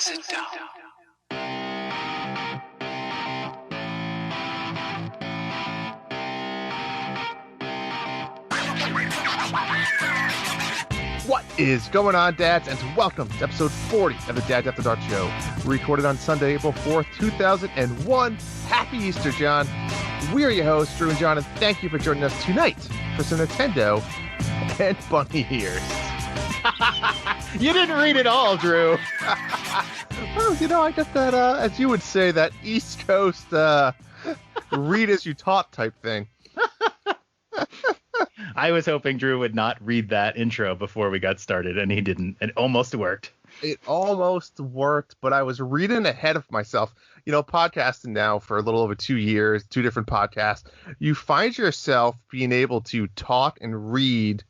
Sit down. What is going on, dads, and welcome to episode 40 of the Dads After Dark Show, recorded on Sunday, April 4th, 2001. Happy Easter, John. We are your hosts, Drew and John, and thank you for joining us tonight for some Nintendo and bunny ears. You didn't read it all, Drew. Well, you know, I got that, as you would say, that East Coast read as you taught type thing. I was hoping Drew would not read that intro before we got started, and he didn't. It almost worked. It almost worked, but I was reading ahead of myself. You know, podcasting now for a little over 2 years, 2 different podcasts. You find yourself being able to talk and read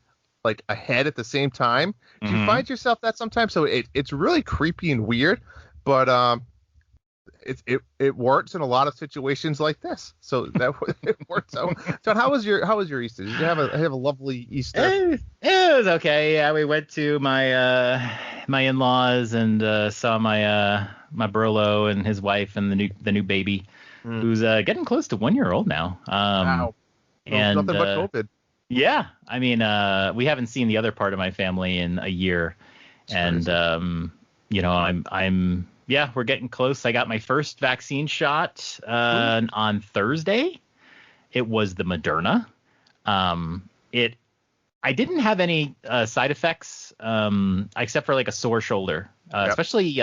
like ahead at the same time. Mm-hmm. You find yourself that sometimes, so it's really creepy and weird, but it works in a lot of situations like this. So that it worked. So John, how was your Easter? Did you have a lovely Easter? It was okay. Yeah, we went to my in-laws and saw my Burlo and his wife and the new baby, who's getting close to 1 year old now. Wow. And nothing but COVID. Yeah, I mean, we haven't seen the other part of my family in a year, and you know, we're getting close. I got my first vaccine shot on Thursday. It was the Moderna. I didn't have any side effects except for like a sore shoulder, especially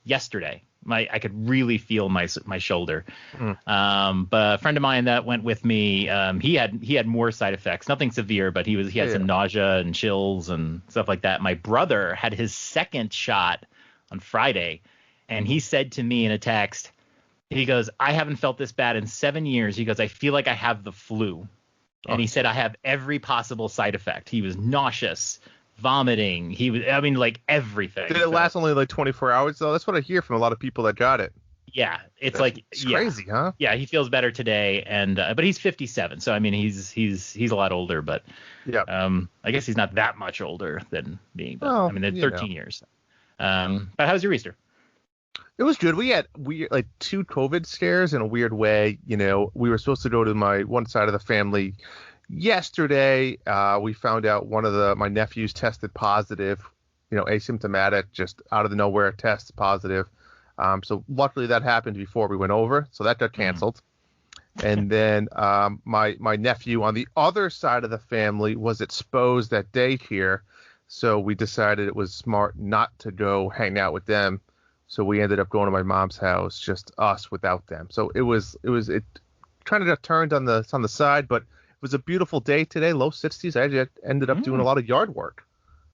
yesterday. I could really feel my shoulder. But a friend of mine that went with me, he had more side effects. Nothing severe, but he had some nausea and chills and stuff like that. My brother had his second shot on Friday, and he said to me in a text, he goes, "I haven't felt this bad in 7 years." He goes, "I feel like I have the flu." And he said, "I have every possible side effect." He was nauseous, vomiting. Like everything. Did it last only like 24 hours though? That's what I hear from a lot of people that got it. Yeah, it's crazy, huh? Yeah, he feels better today, and but he's 57, so I mean he's a lot older, but I guess he's not that much older than me. But I mean, they're 13 years. But how was your Easter? It was good. We had like 2 COVID scares in a weird way. You know, we were supposed to go to my one side of the family yesterday. We found out one of my nephews tested positive, you know, asymptomatic, just out of the nowhere tests positive. So luckily that happened before we went over. So that got canceled. And then my nephew on the other side of the family was exposed that day here. So we decided it was smart not to go hang out with them. So we ended up going to my mom's house, just us without them. So it kind of got turned on the side, but it was a beautiful day today, low 60s. I ended up doing a lot of yard work.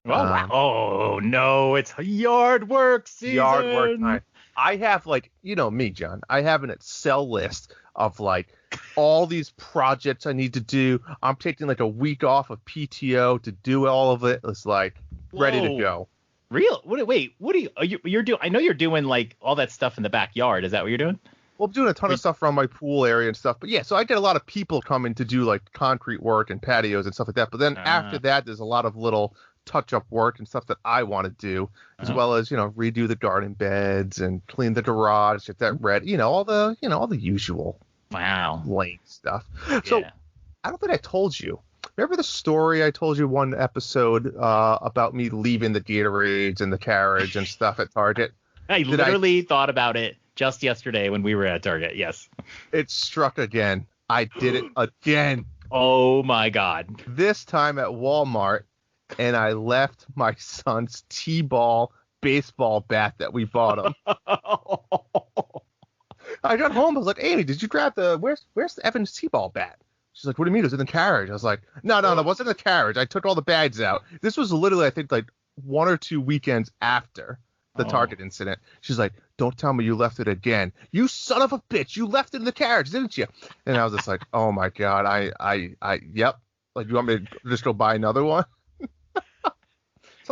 Oh no, it's yard work season. Yard work time. I have, like, you know me, John. I have an Excel list of like all these projects I need to do. I'm taking like a week off of PTO to do all of it. It's like ready to go. Real? Wait, what are you're doing? I know you're doing like all that stuff in the backyard. Is that what you're doing? Well, I'm doing a ton of stuff around my pool area and stuff. But yeah, so I get a lot of people coming to do like concrete work and patios and stuff like that. But then after that, there's a lot of little touch-up work and stuff that I want to do, as well as, you know, redo the garden beds and clean the garage, get that ready. All the usual lame stuff. Yeah. So I don't think I told you. Remember the story I told you one episode about me leaving the Gatorades and the carriage and stuff at Target? I literally thought about it just yesterday when we were at Target. Yes. It struck again. I did it again. Oh my God. This time at Walmart, and I left my son's T-ball baseball bat that we bought him. I got home. I was like, "Amy, did you grab where's Evan's T-ball bat?" She's like, "What do you mean? It was in the carriage." I was like, No, it wasn't in the carriage. I took all the bags out. This was literally, I think, like 1 or 2 weekends after the Target incident. She's like, "Don't tell me you left it again. You son of a bitch. You left it in the carriage, didn't you?" And I was just like, "Oh my God. Yep. Like, you want me to just go buy another one?"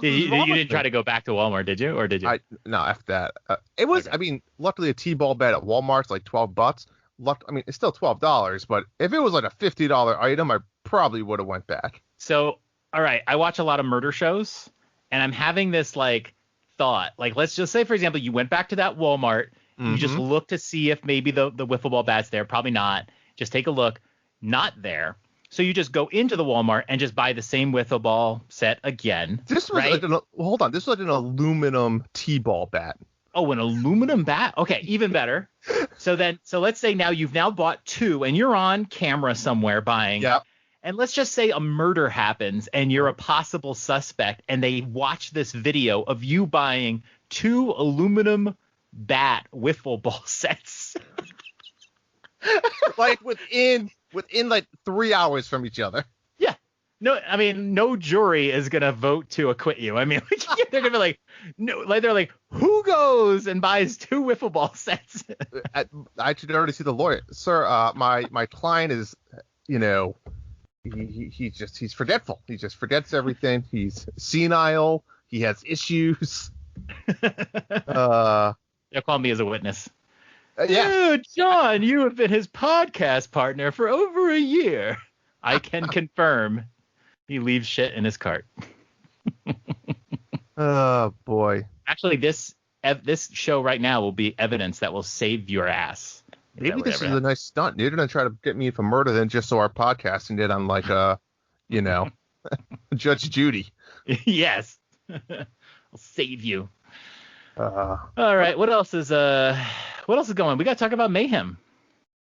You didn't try to go back to Walmart, did you? Or did you? No, after that. It was, okay. I mean, luckily a T-ball bat at Walmart's like $12. I mean, it's still $12, but if it was like a $50 item, I probably would have went back. So, all right, I watch a lot of murder shows, and I'm having this like thought, like, let's just say, for example, you went back to that Walmart, you just look to see if maybe the wiffle ball bat's there. Probably not. Just take a look. Not there. So you just go into the Walmart and just buy the same wiffle ball set again. This was right? Hold on. This was like an aluminum T-ball bat. Oh, an aluminum bat? Okay, even better. So let's say you've now bought 2 and you're on camera somewhere buying. Yep. And let's just say a murder happens and you're a possible suspect and they watch this video of you buying 2 aluminum bat wiffle ball sets. Like within like 3 hours from each other. Yeah. No, I mean, no jury is going to vote to acquit you. I mean, they're going to be like, no, like they're like, who goes and buys 2 wiffle ball sets? I should already see the lawyer. Sir, my client is, he's forgetful. He just forgets everything. He's senile. He has issues. They'll call me as a witness. Yeah. Oh, John, you have been his podcast partner for over a year. I can confirm he leaves shit in his cart. Oh, boy. Actually, this show right now will be evidence that will save your ass. Maybe this is a nice stunt. You're going to try to get me for murder then just so our podcast can get on like, Judge Judy. Yes. I'll save you. All right. What else is going? We got to talk about Mayhem.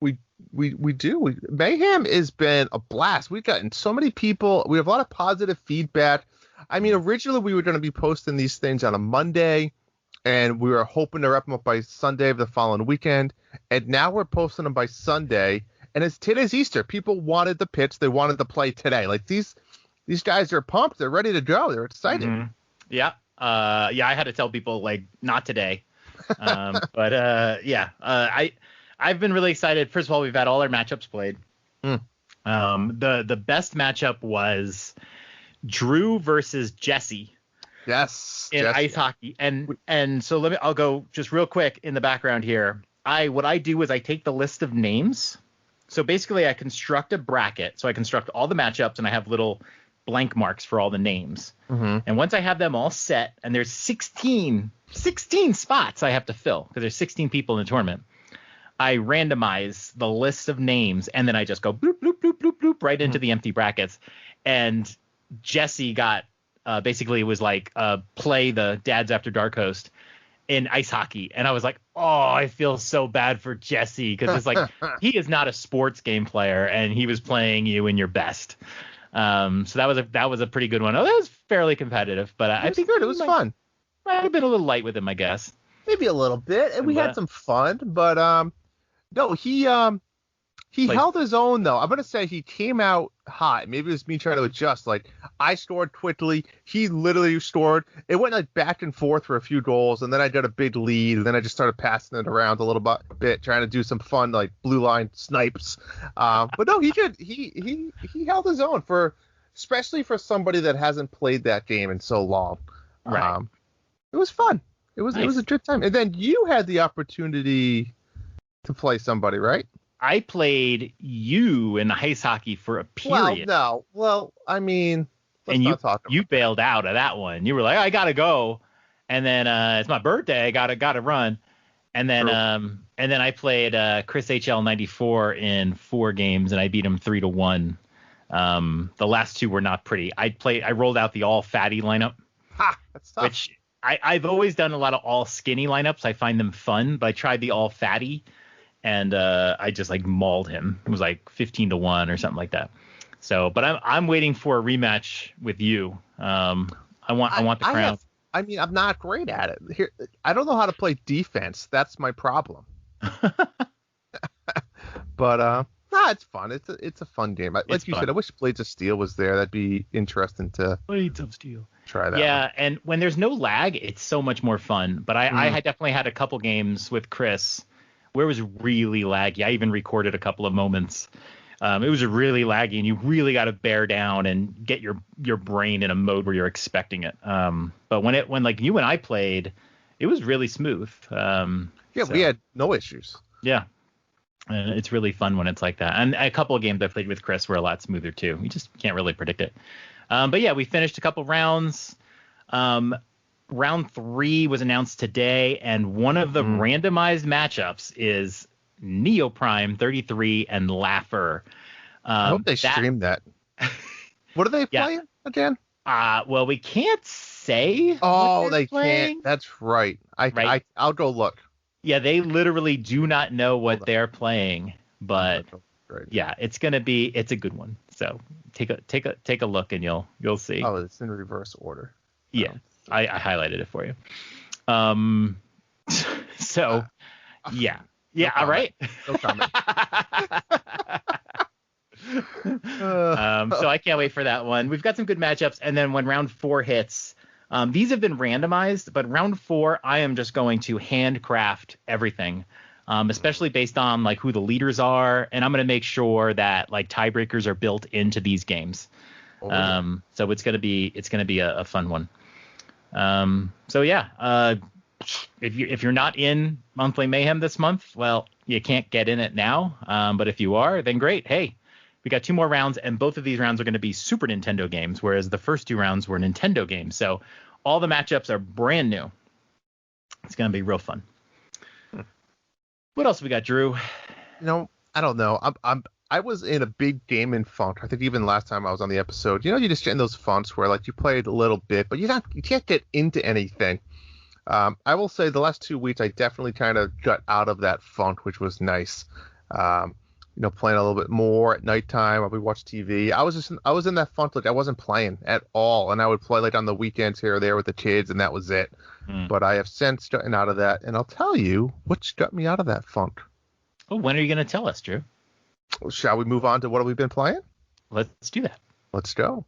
We do. Mayhem has been a blast. We've gotten so many people. We have a lot of positive feedback. I mean, originally we were going to be posting these things on a Monday, and we were hoping to wrap them up by Sunday of the following weekend. And now we're posting them by Sunday, and today's Easter. People wanted the pitch. They wanted to play today. Like these guys are pumped. They're ready to go. They're excited. Mm-hmm. Yeah. I had to tell people like not today. I've been really excited. First of all, we've had all our matchups played. The best matchup was Drew versus Jesse. Yes. In Jesse. ice hockey. And so I'll go just real quick in the background here. What I do is I take the list of names. So basically I construct a bracket. So I construct all the matchups and I have little blank marks for all the names. And once I have them all set, and there's 16 spots I have to fill because there's 16 people in the tournament, I randomize the list of names and then I just go bloop, bloop, bloop, bloop, bloop right into the empty brackets. And Jesse got basically it was like play the Dads After Dark host in ice hockey. And I was like, oh, I feel so bad for Jesse because it's like he is not a sports game player and he was playing you in your best. So that was a pretty good one. Oh, that was fairly competitive, but I think good. It was fun. Might have been a little light with him, I guess. Maybe a little bit, and we had some fun. But no, he held his own though. I'm gonna say he came out hot. Maybe it was me trying to adjust. Like I scored quickly. He literally scored. It went like back and forth for a few goals, and then I got a big lead. And then I just started passing it around a little bit, trying to do some fun like blue line snipes. But no, he did. He held his own especially for somebody that hasn't played that game in so long. Right. It was fun. It was Nice. It was a good time. And then you had the opportunity to play somebody, right? I played you in ice hockey for a period. Well, I mean, let's and not talk about you bailed out of that one. You were like, I gotta go, and then it's my birthday. I gotta run, and then I played Chris HL 94 in 4 games, and I beat him 3-1. The last 2 were not pretty. I rolled out the all fatty lineup. Ha! That's tough. Which I've always done a lot of all skinny lineups. I find them fun, but I tried the all fatty, and I just like mauled him. It was like 15-1 or something like that. So, but I'm waiting for a rematch with you. I want the crown. I'm not great at it. Here, I don't know how to play defense. That's my problem. But it's fun. It's a fun game. Like you said, I wish Blades of Steel was there. That'd be interesting to Blades of Steel. Try that. Yeah, and when there's no lag, it's so much more fun. But I had definitely had a couple games with Chris where it was really laggy. I even recorded a couple of moments. It was really laggy, and you really got to bear down and get your brain in a mode where you're expecting it. But when like you and I played, it was really smooth. We had no issues. Yeah. And it's really fun when it's like that. And a couple of games I played with Chris were a lot smoother too. You just can't really predict it. But yeah, we finished a couple rounds. round 3 was announced today, and one of the randomized matchups is Neoprime 33 and Laffer. I hope they stream that. What are they playing again? Well, we can't say. Oh, they can't. That's right. I'll go look. Yeah, they literally do not know what they're playing, but yeah, it's a good one. So take a look and you'll see. Oh, it's in reverse order. Yeah, I highlighted it for you. So yeah, no all right. No comment. So I can't wait for that one. We've got some good matchups, and then when round 4 hits, these have been randomized, but round 4, I am just going to handcraft everything, especially based on like who the leaders are, and I'm going to make sure that like tiebreakers are built into these games. So it's gonna be a fun one. So yeah, if you're not in Monthly Mayhem this month, well, you can't get in it now. But if you are, then great. Hey, we got 2 more rounds, and both of these rounds are going to be Super Nintendo games, whereas the first 2 rounds were Nintendo games. So all the matchups are brand new. It's going to be real fun. What else we got, Drew? I don't know. I was in a big gaming funk. I think even last time I was on the episode, you just get in those funks where like you played a little bit, but you can't get into anything. I will say the last 2 weeks I definitely kind of got out of that funk, which was nice. Playing a little bit more at nighttime while we watch TV. I was in that funk, like I wasn't playing at all, and I would play like on the weekends here or there with the kids, and that was it. But I have since gotten out of that, and I'll tell you what got me out of that funk. Oh, when are you going to tell us, Drew? Shall we move on to what have we been playing? Let's do that. Let's go.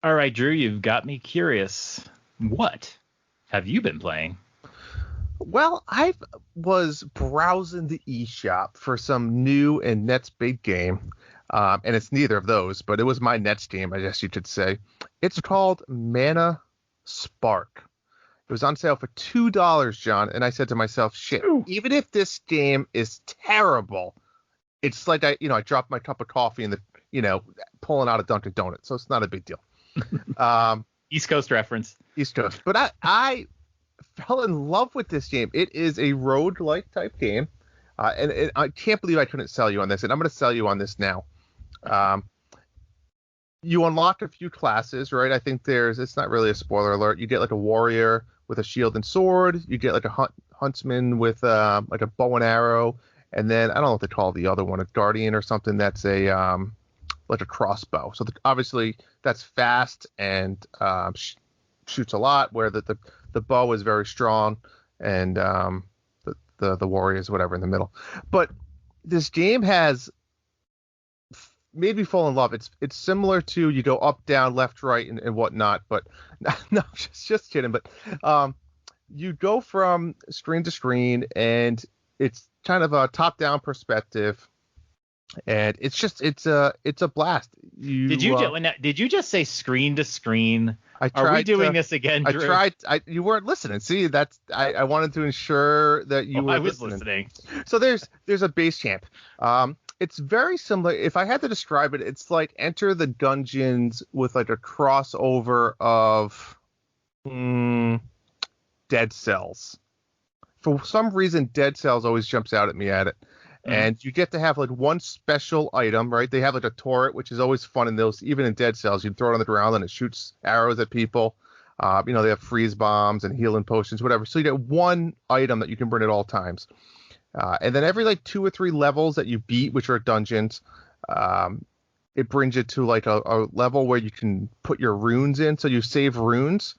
All right, Drew, you've got me curious. What have you been playing? Well, I was browsing the eShop for some new and Nets big game, and it's neither of those, but it was my Nets game, I guess you could say. It's called Mana Spark. It was on sale for $2, John, and I said to myself, shit, even if this game is terrible, it's like I dropped my cup of coffee in the, pulling out a Dunkin' Donuts, so it's not a big deal. East Coast reference. East Coast. But I fell in love with this game. It is a roguelike type game. And I can't believe I couldn't sell you on this. And I'm going to sell you on this now. You unlock a few classes, right? I think it's not really a spoiler alert. You get like a warrior with a shield and sword. You get like a huntsman with like a bow and arrow. And then I don't know what they call the other one, a guardian or something. That's like a crossbow. So obviously that's fast and shoots a lot, where the bow is very strong, and the warrior is whatever in the middle. But this game has made me fall in love. It's similar to, you go up, down, left, right, and whatnot. But no, just kidding. But you go from screen to screen, and it's kind of a top-down perspective. And it's a blast. Did you just say screen to screen? Are we doing this again, Drew? I tried. You weren't listening. See, I wanted to ensure that you were. I was listening. So there's a base camp. It's very similar. If I had to describe it, it's like Enter the Gungeons with like a crossover of Dead Cells. For some reason, Dead Cells always jumps out at me at it. And you get to have like one special item, right? They have like a turret, which is always fun in those. Even in Dead Cells, you throw it on the ground and it shoots arrows at people. They have freeze bombs and healing potions, whatever. So you get one item that you can bring at all times. And then every like 2 or 3 levels that you beat, which are dungeons, it brings you to like a level where you can put your runes in. So you save runes,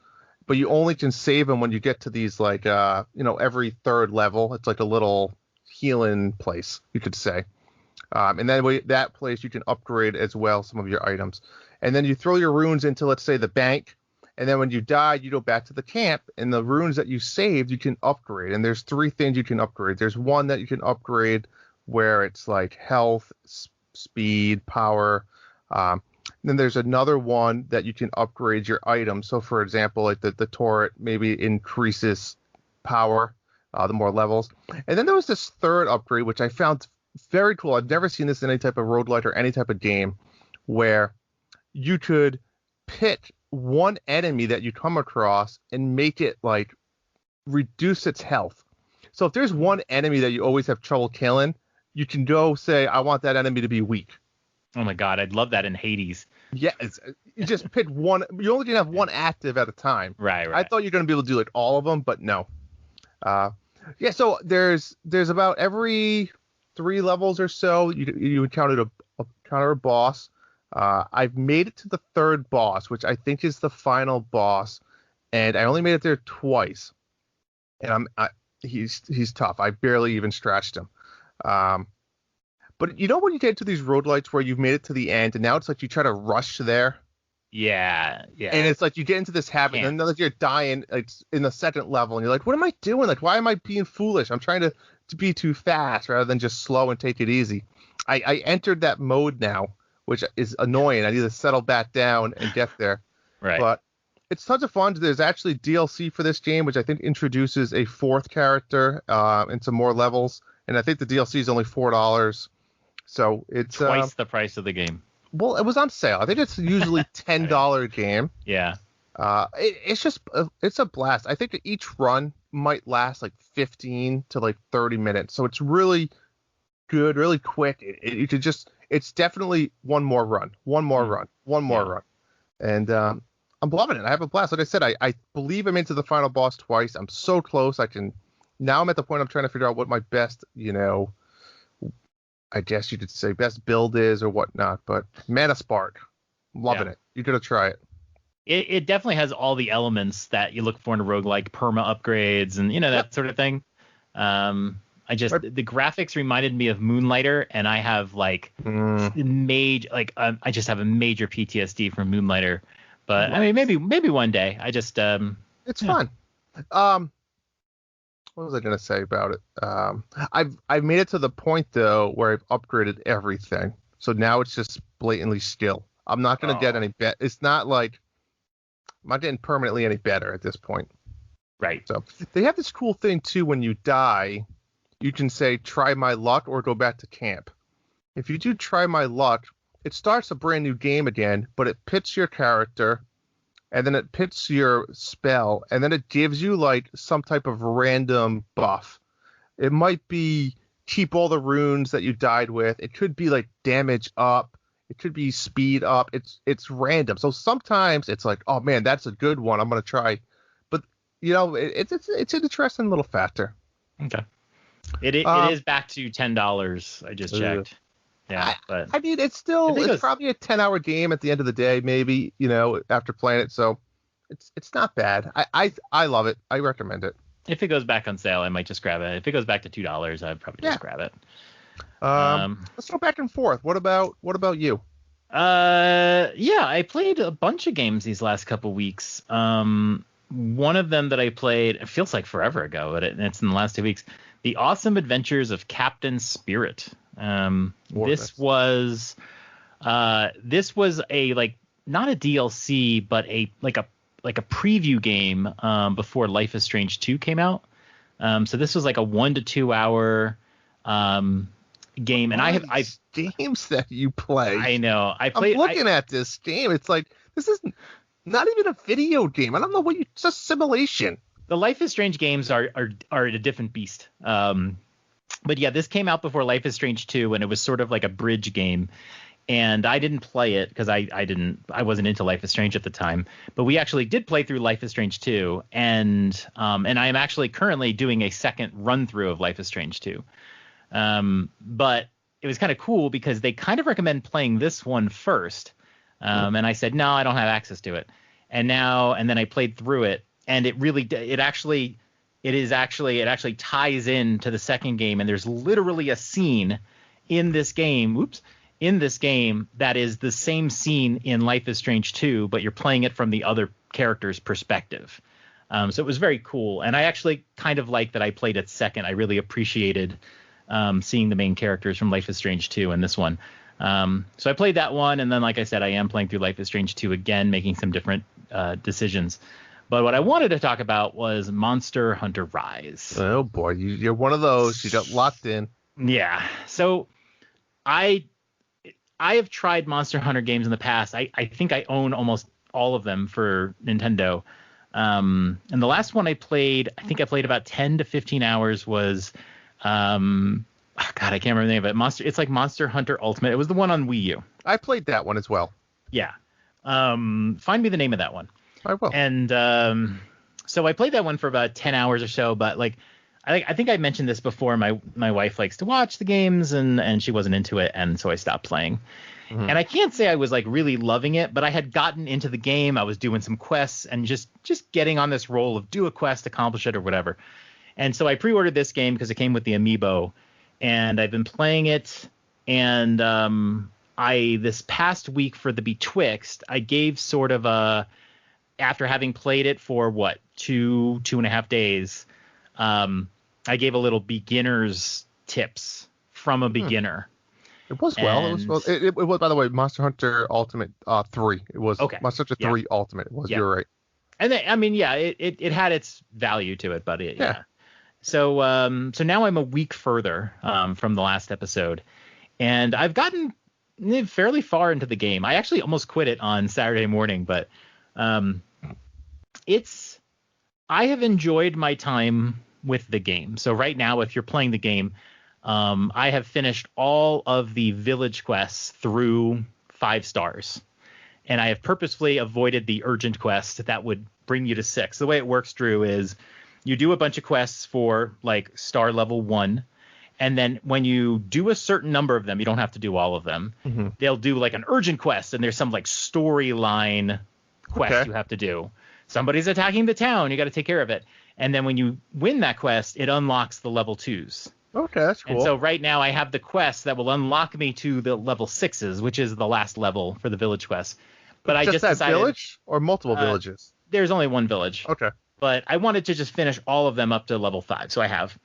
but you only can save them when you get to these like every 3rd level. It's like a little healing place, you could say. And then that place you can upgrade as well some of your items. And then you throw your runes into, let's say, the bank. And then when you die, you go back to the camp, and the runes that you saved, you can upgrade. And there's 3 things you can upgrade. There's one that you can upgrade where it's like health, speed, power. Then there's another one that you can upgrade your items. So, for example, like the turret maybe increases power, the more levels. And then there was this 3rd upgrade, which I found very cool. I've never seen this in any type of roguelite or any type of game where you could pit one enemy that you come across and make it like reduce its health. So if there's one enemy that you always have trouble killing, you can go say, I want that enemy to be weak. Oh my God, I'd love that in Hades. Yeah, you just pit one. You only can have one active at a time. Right. I thought you were going to be able to do like all of them, but no. Yeah, so there's about every 3 levels or so you encounter a boss. I've made it to the 3rd boss, which I think is the final boss, and I only made it there twice. And he's tough. I barely even scratched him. But you know when you get to these roguelites where you've made it to the end, and now it's like you try to rush there. Yeah. And it's like you get into this habit, and then now that you're dying, it's in the 2nd level, and you're like, what am I doing? Like, why am I being foolish? I'm trying to be too fast rather than just slow and take it easy. I entered that mode now, which is annoying. I need to settle back down and get there. Right. But it's tons of fun. There's actually DLC for this game, which I think introduces a 4th character and some more levels. And I think the DLC is only $4. So it's twice the price of the game. Well, it was on sale. I think it's usually $10 game. Yeah. It's a blast. I think that each run might last like 15 to like 30 minutes. So it's really good, really quick. It's definitely one more run. And I'm loving it. I have a blast. Like I said, I believe I'm into the final boss twice. I'm so close. Now I'm at the point I'm trying to figure out what my best, I guess you could say best build is or whatnot, but Mana Spark, I'm loving it. You gotta try it. It definitely has all the elements that you look for in a roguelike, perma upgrades and that sort of thing. The graphics reminded me of Moonlighter, and I have I just have a major PTSD from Moonlighter. But I mean, maybe one day. It's fun. What was I going to say about it? I've made it to the point though where I've upgraded everything, so now it's just blatantly skill. I'm not going to get any better. It's not like I'm not getting permanently any better at this point. Right. So they have this cool thing too. When you die, you can say try my luck or go back to camp. If you do try my luck, it starts a brand new game again, but it pits your character. And then it pits your spell, and then it gives you like some type of random buff. It might be keep all the runes that you died with. It could be like damage up. It could be speed up. It's random. So sometimes it's like, oh man, that's a good one. I'm gonna try. But it's an interesting little factor. Okay. It is back to $10. I just checked. Yeah, but I mean, it's probably a 10-hour game at the end of the day, maybe, after playing it. So it's not bad. I love it. I recommend it. If it goes back on sale, I might just grab it. If it goes back to $2, I'd probably just grab it. Let's go back and forth. What about you? Yeah, I played a bunch of games these last couple weeks. One of them that I played, it feels like forever ago, but it's in the last 2 weeks. The Awesome Adventures of Captain Spirit. This was a not a DLC, but a preview game before Life is Strange 2 came out. So this was like a 1 to 2 hour game, and I games that you play. I know. I'm looking at this game. It's like this is not even a video game. I don't know it's a simulation. The Life is Strange games are a different beast. But yeah, this came out before Life is Strange 2, and it was sort of like a bridge game. And I didn't play it because I wasn't into Life is Strange at the time. But we actually did play through Life is Strange 2, and I am actually currently doing a second run through of Life is Strange 2. But it was kind of cool because they kind of recommend playing this one first. And I said, no, I don't have access to it. And then I played through it, and it actually ties into the second game, and there's literally a scene in this game that is the same scene in Life is Strange 2, but you're playing it from the other character's perspective. So it was very cool, and I actually kind of like that I played it second. I really appreciated seeing the main characters from Life is Strange 2 and this one. So I played that one, and then, like I said, I am playing through Life is Strange 2 again, making some different decisions. But what I wanted to talk about was Monster Hunter Rise. Oh boy, you're one of those. You got locked in. Yeah. So I I have tried Monster Hunter games in the past. I think I own almost all of them for Nintendo. And the last one I played, I think I played about 10 to 15 hours was, God, I can't remember the name of it. It's like Monster Hunter Ultimate. It was the one on Wii U. I played that one as well. Yeah. Find me the name of that one. I will. And so I played that one for about 10 hours or so, but like I think I mentioned this before. My wife likes to watch the games and she wasn't into it, and so I stopped playing. Mm-hmm. And I can't say I was like really loving it, but I had gotten into the game. I was doing some quests and just getting on this roll of do a quest, accomplish it, or whatever. And so I pre-ordered this game because it came with the amiibo, and I've been playing it. And I this past week for the Betwixt, I gave sort of a, after having played it for what, 2.5 days, I gave a little beginner's tips from a beginner. It was well. It was well. It was, by the way, Monster Hunter Ultimate 3. It was okay. Monster Hunter 3 Ultimate. It was. Yeah. You're right. And then, I mean, yeah, it had its value to it, but yeah. So so now I'm a week further from the last episode, and I've gotten fairly far into the game. I actually almost quit it on Saturday morning, but I have enjoyed my time with the game. So right now, if you're playing the game, I have finished all of the village quests through 5 stars, and I have purposefully avoided the urgent quest that would bring you to 6. The way it works, Drew, is you do a bunch of quests for like star level 1, and then when you do a certain number of them, you don't have to do all of them. Mm-hmm. They'll do like an urgent quest, and there's some like storyline quest you have to do. Somebody's attacking the town, you got to take care of it. And then when you win that quest, it unlocks the level 2s. Okay, that's cool. And so right now I have the quest that will unlock me to the level 6s, which is the last level for the village quest. But I just that decided, village or multiple villages? There's only one village. Okay. But I wanted to just finish all of them up to level 5, so I have.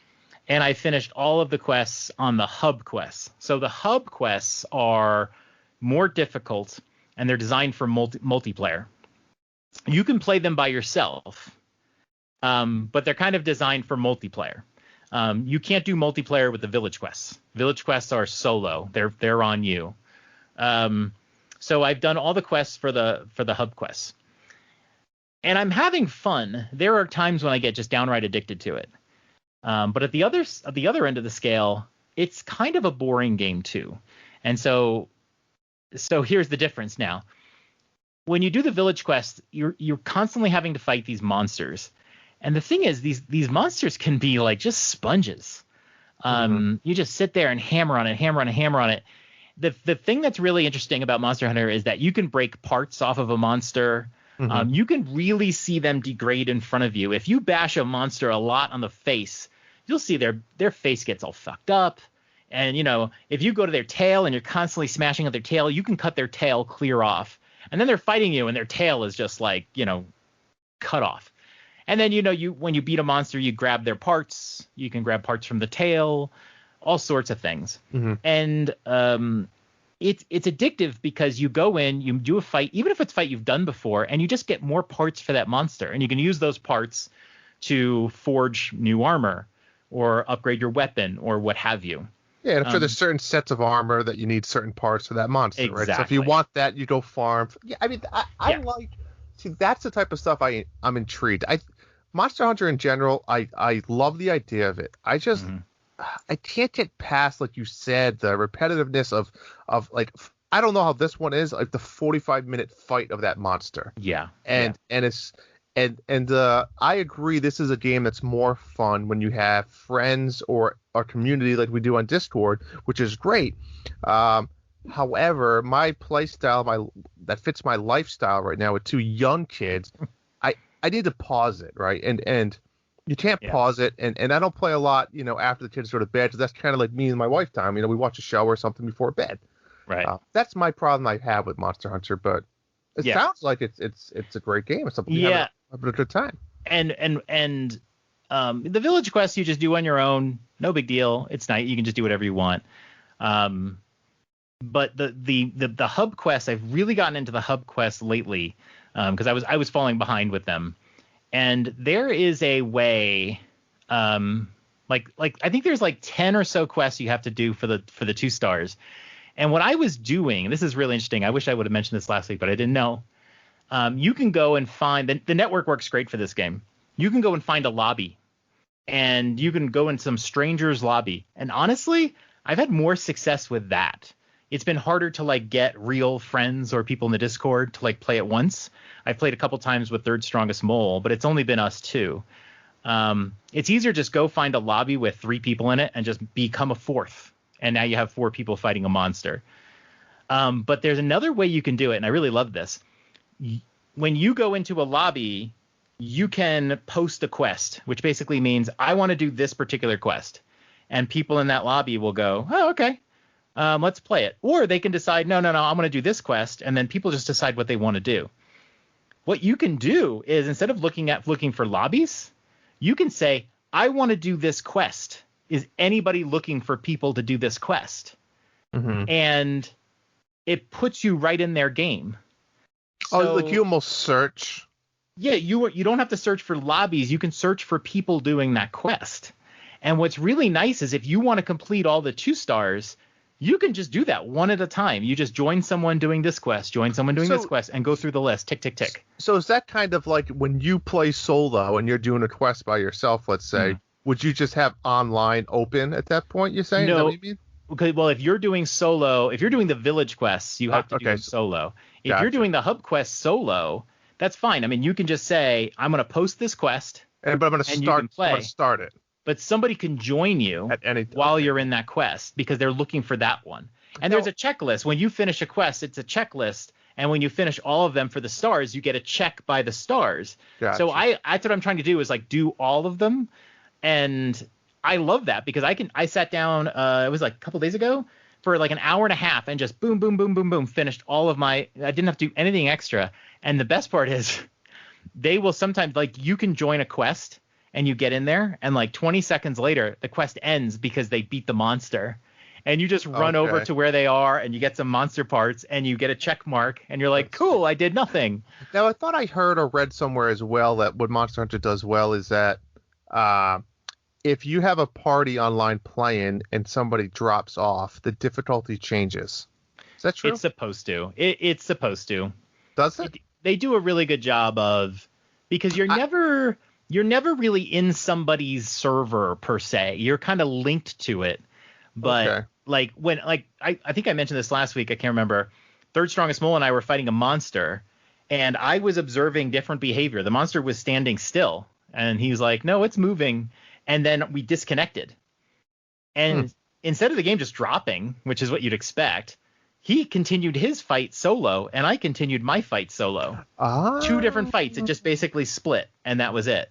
And I finished all of the quests on the hub quests. So the hub quests are more difficult, and they're designed for multiplayer. You can play them by yourself, but they're kind of designed for multiplayer. You can't do multiplayer with the village quests. Village quests are solo. They're on you. So I've done all the quests for the hub quests, and I'm having fun. There are times when I get just downright addicted to it. But at the other end of the scale, it's kind of a boring game too. And so here's the difference now. When you do the village quest, you're constantly having to fight these monsters. And the thing is, these monsters can be like just sponges. You just sit there and hammer on it. The thing that's really interesting about Monster Hunter is that you can break parts off of a monster. You can really see them degrade in front of you. If you bash a monster a lot on the face, you'll see their face gets all fucked up. And, you know, if you go to their tail and you're constantly smashing at their tail, you can cut their tail clear off. And then they're fighting you and their tail is just like, you know, cut off. And then, you know, when you beat a monster, you grab their parts. You can grab parts from the tail, all sorts of things. And it's addictive because you go in, you do a fight, even if it's a fight you've done before, and you just get more parts for that monster. And you can use those parts to forge new armor or upgrade your weapon or what have you. Yeah, and I'm sure there's certain sets of armor that you need certain parts for that monster, exactly. Right? So if you want that, you go farm. Yeah, I mean, I like. See, that's the type of stuff I'm intrigued. Monster Hunter in general, I love the idea of it. I just I can't get past, like you said, the repetitiveness of like, I don't know how this one is, like the 45-minute fight of that monster. Yeah. And I agree, this is a game that's more fun when you have friends or a community like we do on Discord, which is great. However, my play style, that fits my lifestyle right now with 2 young kids, I need to pause it, right? And you can't pause it, and I don't play a lot, you know, after the kids go to bed, because that's kind of like me and my wife time. You know, we watch a show or something before bed. Right. That's my problem I have with Monster Hunter, but it sounds like it's a great game. It's something you have a good time. And the village quest you just do on your own, no big deal. It's nice. You can just do whatever you want. But the hub quest, I've really gotten into the hub quest lately, because I was falling behind with them. And there is a way Like I think there's like 10 or so quests you have to do for the 2 stars. And what I was doing, this is really interesting. I wish I would have mentioned this last week, but I didn't know. You can go and find the network works great for this game. You can go and find a lobby, and you can go in some stranger's lobby. And honestly, I've had more success with that. It's been harder to like get real friends or people in the Discord to like play at once. I've played a couple times with Third Strongest Mole, but it's only been us two. It's easier just go find a lobby with 3 people in it and just become a 4th. And now you have 4 people fighting a monster. But there's another way you can do it, and I really love this. When you go into a lobby, you can post a quest, which basically means I want to do this particular quest. And people in that lobby will go, oh, okay, let's play it. Or they can decide, no, I'm going to do this quest. And then people just decide what they want to do. What you can do is instead of looking for lobbies, you can say, I want to do this quest. Is anybody looking for people to do this quest? Mm-hmm. And it puts you right in their game. So, like you almost search. Yeah, you don't have to search for lobbies. You can search for people doing that quest. And what's really nice is if you want to complete all the 2 stars, you can just do that one at a time. You just join someone doing this quest, join someone doing this quest, and go through the list. Tick, tick, tick. So is that kind of like when you play solo and you're doing a quest by yourself, let's say, would you just have online open at that point, you're saying? No. Is that what you mean? Okay, well, if you're doing solo, if you're doing the village quests, you have to do them solo. If you're doing the hub quest solo, that's fine. I mean, you can just say, I'm going to post this quest, but I'm going to start it. But somebody can join you at any time while you're in that quest because they're looking for that one. And there's a checklist. When you finish a quest, it's a checklist. And when you finish all of them for the stars, you get a check by the stars. Gotcha. So that's what I'm trying to do is like do all of them. And I love that because I sat down, it was like a couple days ago for like an hour and a half and just boom, boom, boom, boom, boom, finished all of I didn't have to do anything extra. And the best part is they will sometimes like you can join a quest and you get in there and like 20 seconds later, the quest ends because they beat the monster. And you just run over to where they are and you get some monster parts and you get a check mark and you're like, cool, I did nothing. Now, I thought I heard or read somewhere as well that what Monster Hunter does well is that if you have a party online playing and somebody drops off, the difficulty changes. Is that true? It's supposed to. It's supposed to. Does it? They do a really good job of because you're never really in somebody's server per se. You're kind of linked to it. But like when I think I mentioned this last week. I can't remember. Third Strongest Mole and I were fighting a monster and I was observing different behavior. The monster was standing still and he's like, no, it's moving. And then we disconnected. And instead of the game just dropping, which is what you'd expect, he continued his fight solo and I continued my fight solo. 2 different fights. It just basically split and that was it.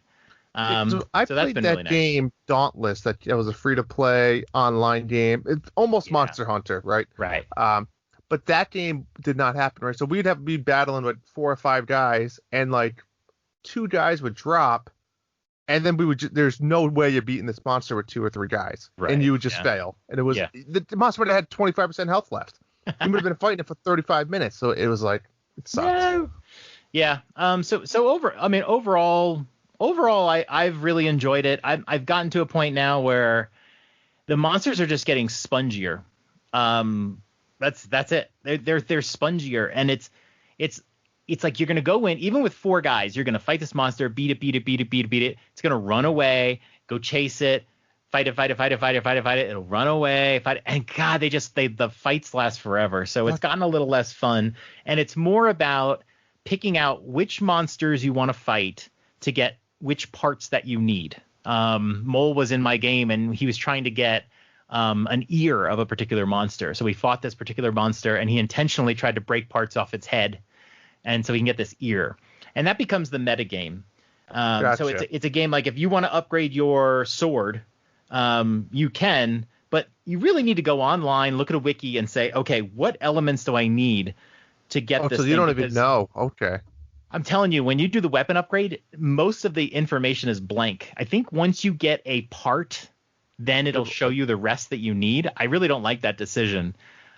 So I played that game Dauntless. That was a free-to-play online game. It's almost Monster Hunter, right? Right. But that game did not happen, right? So we'd have to be battling with 4 or 5 guys, and like 2 guys would drop, and then we would. There's no way you're beating this monster with 2 or 3 guys, right. And you would just fail. And it was the monster would have had 25% health left. You would have been fighting it for 35 minutes, so it was like it sucked. Yeah. Overall, I've really enjoyed it. I've gotten to a point now where the monsters are just getting spongier. That's it. They're spongier, and it's like you're gonna go in even with 4 guys. You're gonna fight this monster, beat it. It's gonna run away, go chase it, fight it. It'll run away, fight it, and God, the fights last forever. So it's gotten a little less fun, and it's more about picking out which monsters you want to fight to get which parts that you need. Mole was in my game and he was trying to get an ear of a particular monster. So we fought this particular monster and he intentionally tried to break parts off its head. And so he can get this ear. And that becomes the meta game. Gotcha. So it's a game like if you want to upgrade your sword, you can, but you really need to go online, look at a wiki and say, okay, what elements do I need to get this? So you don't even know. Okay. I'm telling you, when you do the weapon upgrade, most of the information is blank. I think once you get a part, then it'll show you the rest that you need. I really don't like that decision.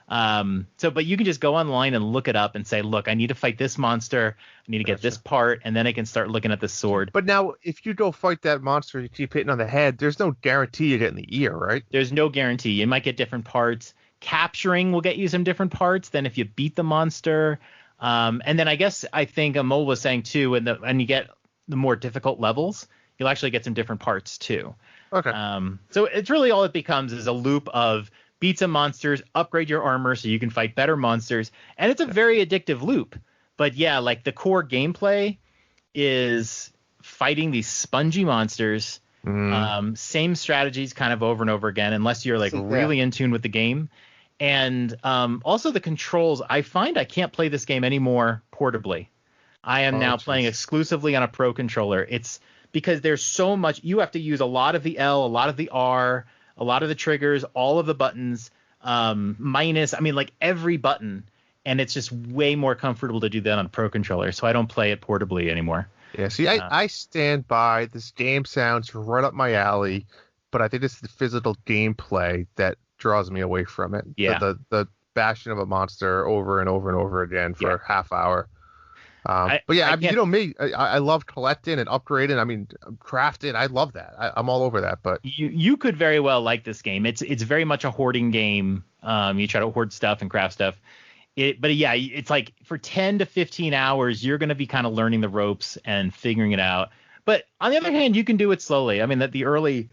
But you can just go online and look it up and say, look, I need to fight this monster. I need to get this part, and then I can start looking at the sword. But now, if you go fight that monster, you keep hitting on the head, there's no guarantee you get in the ear, right? There's no guarantee. You might get different parts. Capturing will get you some different parts than if you beat the monster. And then I think Amol was saying too, and you get the more difficult levels, you'll actually get some different parts too. Okay. So it's really all it becomes is a loop of beat some monsters, upgrade your armor so you can fight better monsters, and it's a very addictive loop. But yeah, like the core gameplay is fighting these spongy monsters, same strategies kind of over and over again, unless you're like really in tune with the game. And also the controls, I find I can't play this game anymore portably. I am now playing exclusively on a Pro controller. It's because there's so much. You have to use a lot of the L, a lot of the R, a lot of the triggers, all of the buttons, minus, I mean, like every button. And it's just way more comfortable to do that on a Pro controller. So I don't play it portably anymore. Yeah, see, I stand by. This game sounds right up my alley, but I think it's the physical gameplay that draws me away from it. Yeah. The bashing of a monster over and over and over again for a half hour. But yeah, you know me, I love collecting and upgrading. I mean, crafting. I love that. I'm all over that. But you could very well like this game. It's very much a hoarding game. You try to hoard stuff and craft stuff. But yeah, it's like for 10 to 15 hours, you're going to be kind of learning the ropes and figuring it out. But on the other hand, you can do it slowly. I mean, that the early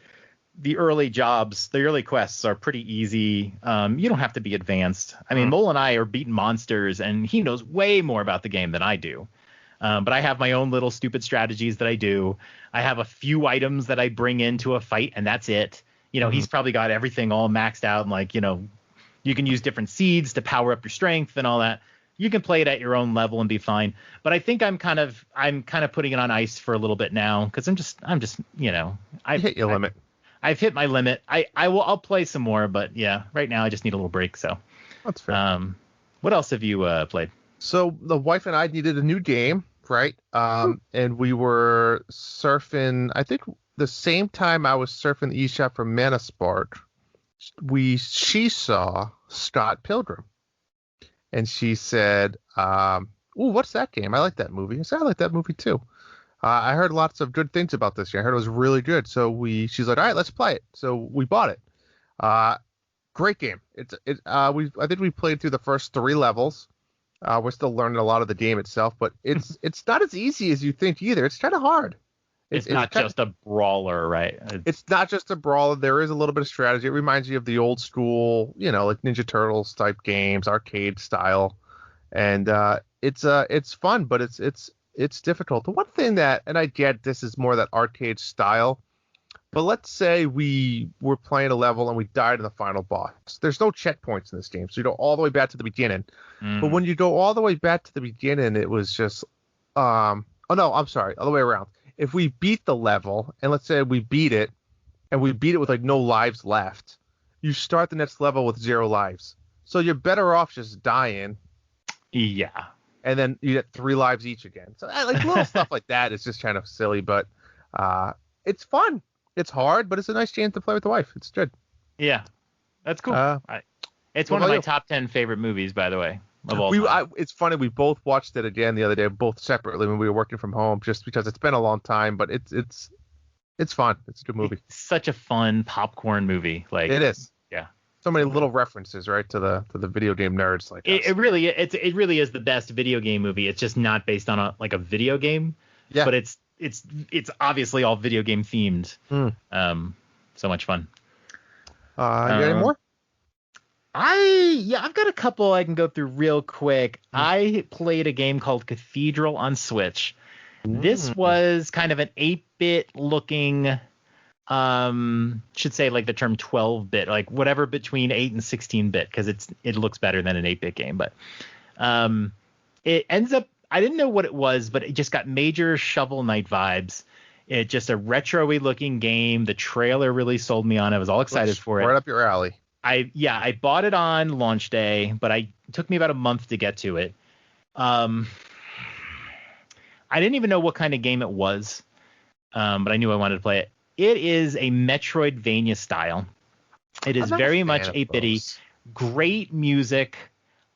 jobs, the early quests are pretty easy. You don't have to be advanced. I mean, Mole and I are beating monsters, and he knows way more about the game than I do. But I have my own little stupid strategies that I do. I have a few items that I bring into a fight, and that's it. You know, he's probably got everything all maxed out, and like, you know, you can use different seeds to power up your strength and all that. You can play it at your own level and be fine. But I think I'm kind of putting it on ice for a little bit now because I'm just you know, I've hit your limit. I've hit my limit. I'll play some more, but yeah, right now I just need a little break. So that's fair. What else have you played? So the wife and I needed a new game, right? And we were surfing. I think the same time I was surfing the eShop for Manasport, she saw Scott Pilgrim, and she said, "Oh, what's that game? I like that movie." I said, "I like that movie too." I heard lots of good things about this game. I heard it was really good. So she's like, all right, let's play it. So we bought it. Great game. I think we played through the first 3 levels. We're still learning a lot of the game itself, but it's not as easy as you think either. It's kind of hard. It's not just a brawler, right? It's not just a brawler. There is a little bit of strategy. It reminds you of the old school, you know, like Ninja Turtles type games, arcade style. And it's fun, but it's difficult. The one thing that, and I get this is more that arcade style, but let's say we were playing a level and we died in the final boss. There's no checkpoints in this game, so you go all the way back to the beginning. But when you go all the way back to the beginning, it was just, oh no, I'm sorry, other way around. If we beat the level, and let's say we beat it, and we beat it with like no lives left, you start the next level with 0 lives. So you're better off just dying. Yeah. And then you get 3 lives each again. So like little stuff like that is just kind of silly, but it's fun. It's hard, but it's a nice chance to play with the wife. It's good. Yeah, that's cool. It's one of my top 10 favorite movies, by the way, of all time. It's funny. We both watched it again the other day, both separately when we were working from home, just because it's been a long time. But it's fun. It's a good movie. It's such a fun popcorn movie. Like it is. Yeah. So many little references, right, to the video game nerds like us. It really is the best video game movie. It's just not based on a video game. Yeah. But it's obviously all video game themed. So much fun. You got any more? I've got a couple I can go through real quick. I played a game called Cathedral on Switch. This was kind of an 8-bit looking, should say like the term 12-bit, like whatever between 8 and 16-bit, because it looks better than an 8-bit game. But it ends up, I didn't know what it was, but it just got major Shovel Knight vibes. It's just a retro-y looking game. The trailer really sold me on it. I was all excited for it. Right up your alley. I bought it on launch day, but it took me about a month to get to it. I didn't even know what kind of game it was, but I knew I wanted to play it. It is a Metroidvania style. It is very much 8-bitty. great music.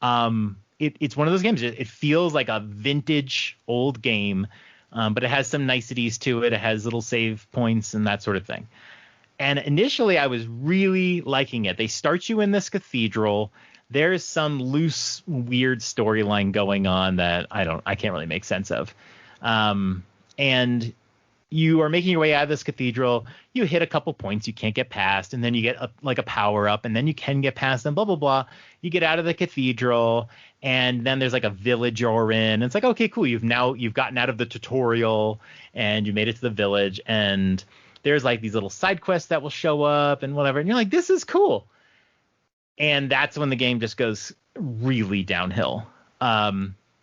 It's one of those games. It feels like a vintage old game, but it has some niceties to it. It has little save points and that sort of thing. And initially, I was really liking it. They start you in this cathedral. There's some loose, weird storyline going on that I can't really make sense of. And you are making your way out of this cathedral. You hit a couple points you can't get past, and then you get a power up, and then you can get past them. Blah blah blah. You get out of the cathedral, and then there's like a village you're in. And it's like, okay, cool. You've gotten out of the tutorial, and you made it to the village, and there's like these little side quests that will show up and whatever. And you're like, this is cool. And that's when the game just goes really downhill.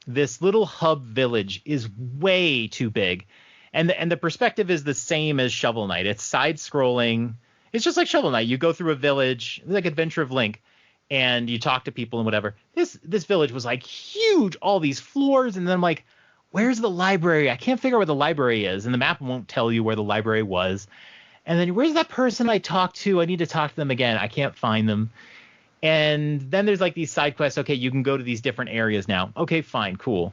This little hub village is way too big. And the perspective is the same as Shovel Knight. It's side scrolling. It's just like Shovel Knight. You go through a village, like Adventure of Link, and you talk to people and whatever. This village was like huge, all these floors. And then I'm like, where's the library? I can't figure out where the library is. And the map won't tell you where the library was. And then where's that person I talked to? I need to talk to them again. I can't find them. And then there's like these side quests. Okay, you can go to these different areas now. Okay, fine, cool.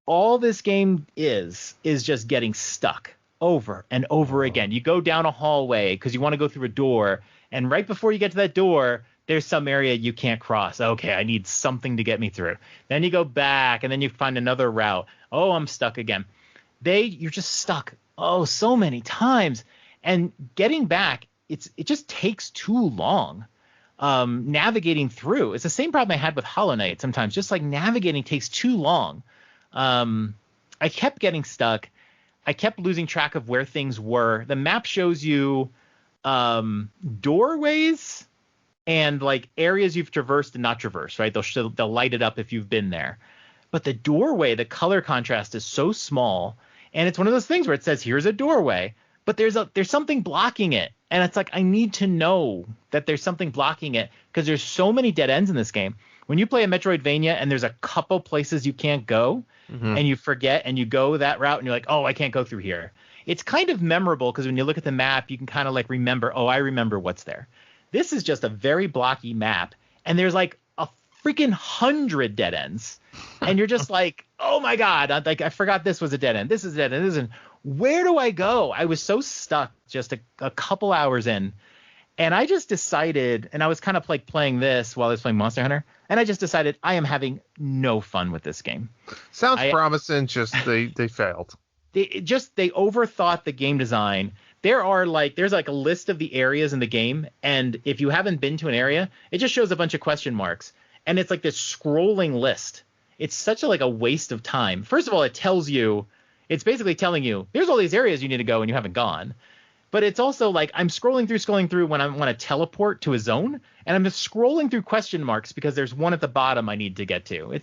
All this game is just getting stuck over and over again. You go down a hallway because you want to go through a door. And right before you get to that door, there's some area you can't cross. Okay, I need something to get me through. Then you go back and then you find another route. Oh, I'm stuck again. You're just stuck. Oh, so many times. And getting back, it just takes too long. Navigating through. It's the same problem I had with Hollow Knight sometimes. Just like navigating takes too long. I kept getting stuck. I kept losing track of where things were. The map shows you doorways and like areas you've traversed and not traversed, right? They'll light it up if you've been there. But the doorway, the color contrast is so small, and it's one of those things where it says here's a doorway, but there's something blocking it. And it's like, I need to know that there's something blocking it because there's so many dead ends in this game. When you play a Metroidvania and there's a couple places you can't go, and you forget and you go that route and you're like, oh, I can't go through here. It's kind of memorable because when you look at the map, you can kind of like remember, oh, I remember what's there. This is just a very blocky map, and there's like a freaking 100 dead ends. And you're just like, oh my God, I forgot this was a dead end. This is a dead end. This isn't. Where do I go? I was so stuck just a couple hours in. And I just decided, and I was kind of like playing this while I was playing Monster Hunter, and I just decided I am having no fun with this game. Sounds promising, just they failed. They overthought the game design. There's like a list of the areas in the game, and if you haven't been to an area, it just shows a bunch of question marks. And it's like this scrolling list. It's such a waste of time. First of all, it's basically telling you, there's all these areas you need to go and you haven't gone. But it's also like I'm scrolling through when I want to teleport to a zone, and I'm just scrolling through question marks because there's one at the bottom I need to get to.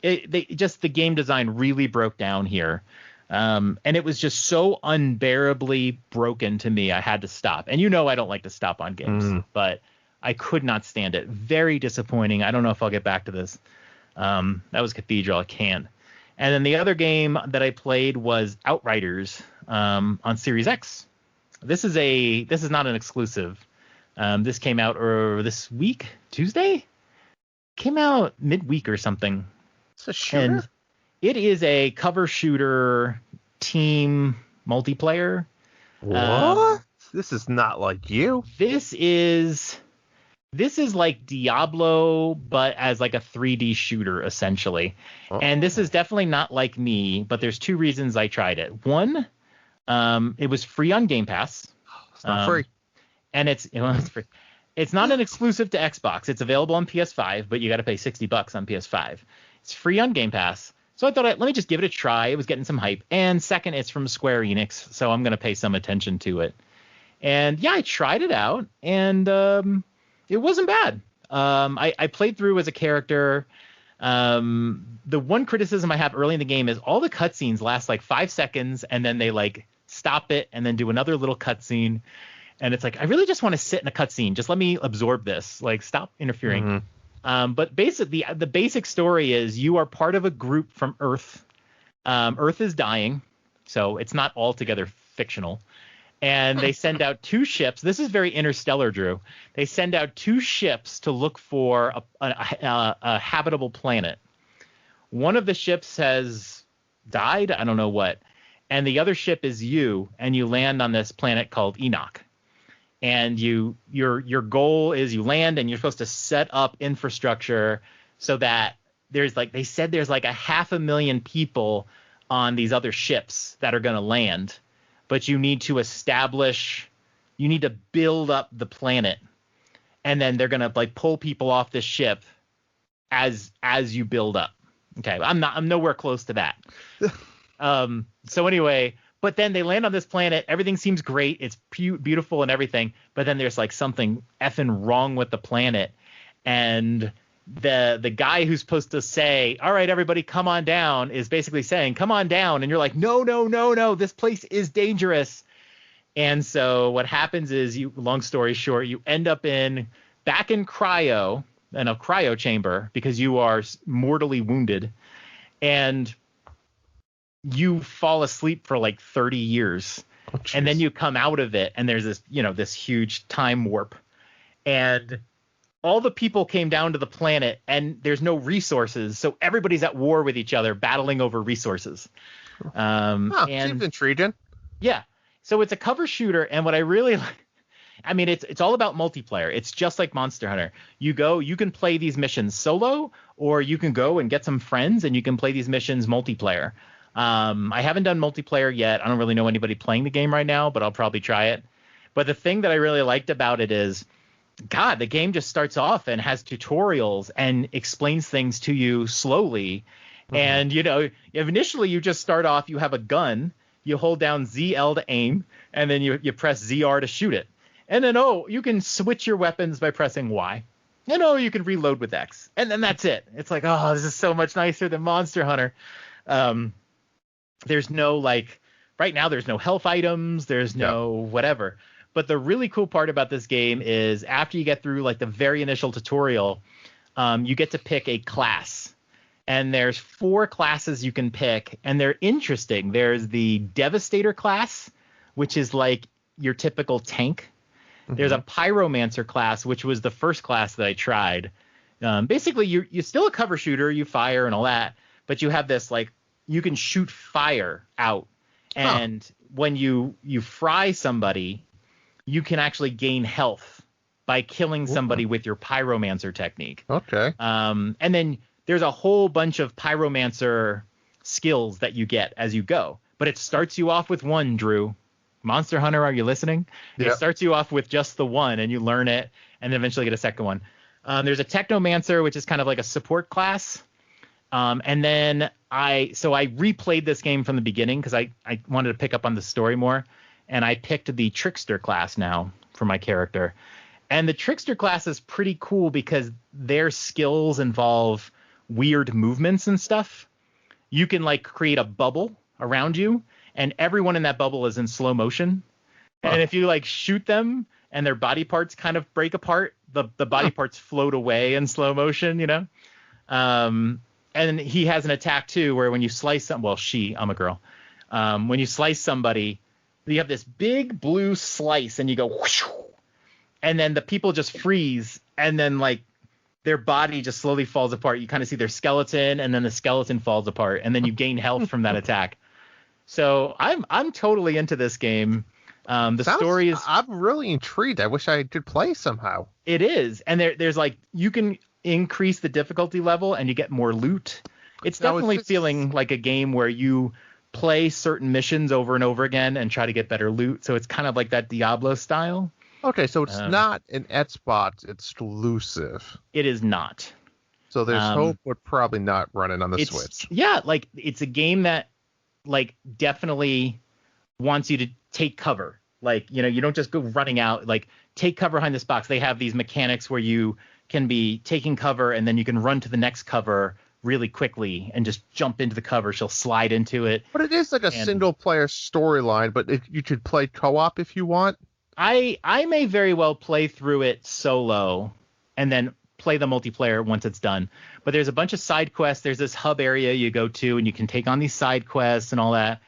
The game design really broke down here. And it was just so unbearably broken to me. I had to stop. And I don't like to stop on games, but I could not stand it. Very disappointing. I don't know if I'll get back to this. That was Cathedral. I can't. And then the other game that I played was Outriders on Series X. This is not an exclusive. This came out this week, Tuesday? Came out midweek or something. It's a shooter? And it is a cover shooter team multiplayer. What? This is not like you. This is like Diablo, but as like a 3D shooter, essentially. Oh. And this is definitely not like me, but there's two reasons I tried it. One, it was free on Game Pass. It's not free. And it's free. It's not an exclusive to Xbox. It's available on PS5, but you got to pay $60 on PS5. It's free on Game Pass. So I thought, let me just give it a try. It was getting some hype. And second, it's from Square Enix, so I'm going to pay some attention to it. And yeah, I tried it out, and it wasn't bad. I played through as a character. The one criticism I have early in the game is all the cutscenes last like 5 seconds, and then they like stop it and then do another little cutscene. And it's like, I really just want to sit in a cutscene. Just let me absorb this. Like, stop interfering. But basically, the basic story is you are part of a group from Earth. Earth is dying, so it's not altogether fictional. and they send out 2 ships. This is very interstellar, Drew. They send out 2 ships to look for a habitable planet. One of the ships has died, I don't know what, and the other ship is you, and you land on this planet called Enoch. And your goal is you land, and you're supposed to set up infrastructure so that there's like, they said there's like 500,000 people on these other ships that are going to land, but you need to build up the planet, and then they're going to like pull people off this ship as you build up. Okay, I'm nowhere close to that. So anyway, but then they land on this planet. Everything seems great. It's beautiful and everything. But then there's like something effing wrong with the planet. And the guy who's supposed to say, all right, everybody, come on down, is basically saying, come on down. And you're like, no, this place is dangerous. And so what happens is, long story short, you end up back in a cryo chamber because you are mortally wounded. And you fall asleep for like 30 years. Oh, and then you come out of it, and there's this huge time warp. And all the people came down to the planet, and there's no resources. So everybody's at war with each other, battling over resources. Seems intriguing. Yeah. So it's a cover shooter. And what I really like, I mean, it's all about multiplayer. It's just like Monster Hunter. You can play these missions solo, or you can go and get some friends and you can play these missions multiplayer. I haven't done multiplayer yet. I don't really know anybody playing the game right now, but I'll probably try it. But the thing that I really liked about it is, God, the game just starts off and has tutorials and explains things to you slowly. Mm-hmm. And, initially you just start off, you have a gun, you hold down ZL to aim, and then you press ZR to shoot it. And then, you can switch your weapons by pressing Y. And, you can reload with X. And then that's it. It's like, this is so much nicer than Monster Hunter. There's no, right now there's no health items. There's no whatever. But the really cool part about this game is after you get through, the very initial tutorial, you get to pick a class. And there's 4 classes you can pick, and they're interesting. There's the Devastator class, which is like your typical tank. Mm-hmm. There's a Pyromancer class, which was the first class that I tried. Basically, you're still a cover shooter. You fire and all that. But you have this, you can shoot fire out. And when you fry somebody, you can actually gain health by killing somebody with your Pyromancer technique. Okay. And then there's a whole bunch of Pyromancer skills that you get as you go. But it starts you off with 1, Drew. Monster Hunter, are you listening? Yep. It starts you off with just the 1, and you learn it, and then eventually get a second one. There's a Technomancer, which is kind of like a support class. And then I replayed this game from the beginning because I wanted to pick up on the story more. And I picked the Trickster class now for my character. And the Trickster class is pretty cool because their skills involve weird movements and stuff. You can create a bubble around you, and everyone in that bubble is in slow motion. And if you shoot them and their body parts kind of break apart, the body parts float away in slow motion, And he has an attack too, where when you slice I'm a girl. When you slice somebody, you have this big blue slice, and you go whoosh, and then the people just freeze, and then their body just slowly falls apart. You kind of see their skeleton, and then the skeleton falls apart, and then you gain health from that attack. So I'm totally into this game. Story is. I'm really intrigued. I wish I could play somehow. It is, and there's you can increase the difficulty level, and you get more loot. It's definitely feeling like a game where you play certain missions over and over again and try to get better loot. So it's kind of like that Diablo style. Okay, so it's not an Xbox exclusive. It is not. So there's hope, but probably not running on the Switch. Yeah, it's a game that definitely wants you to take cover. You don't just go running out. Take cover behind this box. They have these mechanics where you can be taking cover, and then you can run to the next cover really quickly and just jump into the cover. She'll slide into it. But it is a single player storyline, but you could play co-op if you want. I may very well play through it solo and then play the multiplayer once it's done. But there's a bunch of side quests. There's this hub area you go to, and you can take on these side quests and all that.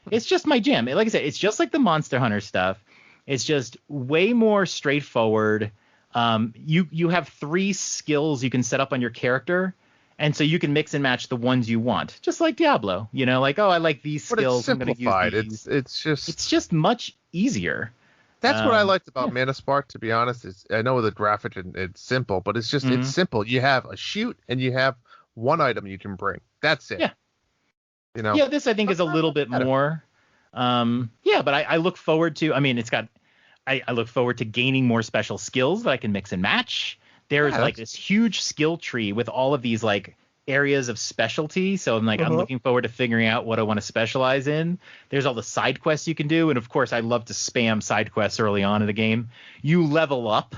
It's just my jam. Like I said, it's just like the Monster Hunter stuff. It's just way more straightforward. You have 3 skills you can set up on your character, and so you can mix and match the ones you want, just like Diablo. Like, oh, I like these But it's skills, I'm going to use simplified. these. It's just much easier. That's what I liked about Mana Spark, to be honest. I know the graphic and it's simple, but it's simple. You have a shoot and you have one item you can bring. That's it. Yeah. Yeah, this I think is a little bit more. But I look forward to. I mean, I look forward to gaining more special skills that I can mix and match. There's like this huge skill tree with all of these like areas of specialty. So I'm looking forward to figuring out what I want to specialize in. There's all the side quests you can do. And of course, I love to spam side quests early on in the game. You level up,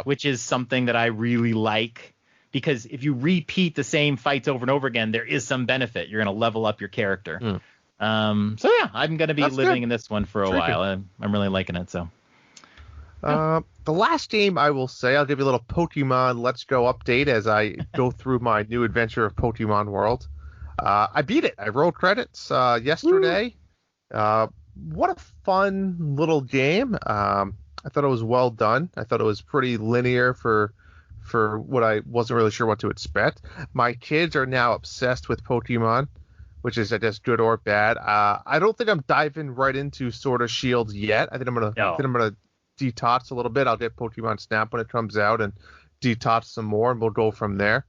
which is something that I really like, because if you repeat the same fights over and over again, there is some benefit. You're going to level up your character. I'm going to be living in this one for a while. I'm really liking it. So. The last game I will say, I'll give you a little Pokemon Let's Go update as I go through my new adventure of Pokemon World. I beat it. I rolled credits yesterday. What a fun little game. I thought it was well done. I thought it was pretty linear for what I wasn't really sure what to expect. My kids are now obsessed with Pokemon, which is, I guess, good or bad. I don't think I'm diving right into Sword or Shield yet. I think I'm gonna detox a little bit. I'll get Pokemon Snap when it comes out and detox some more, and we'll go from there.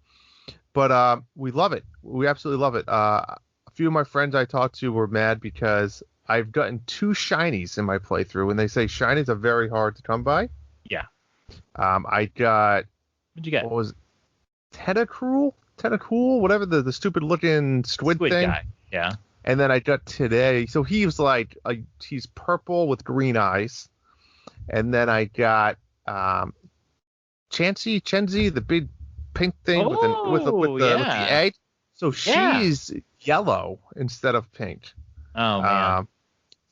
But we love it. We absolutely love it. A few of my friends I talked to were mad because I've gotten 2 shinies in my playthrough, and they say shinies are very hard to come by. Yeah. I got. What'd you get? What was it? Tentacool, whatever the stupid looking squid thing. Guy. Yeah. And then I got today. So he was like, he's purple with green eyes. And then I got Chenzi, the big pink thing with the egg. So she's yellow instead of pink. Oh man.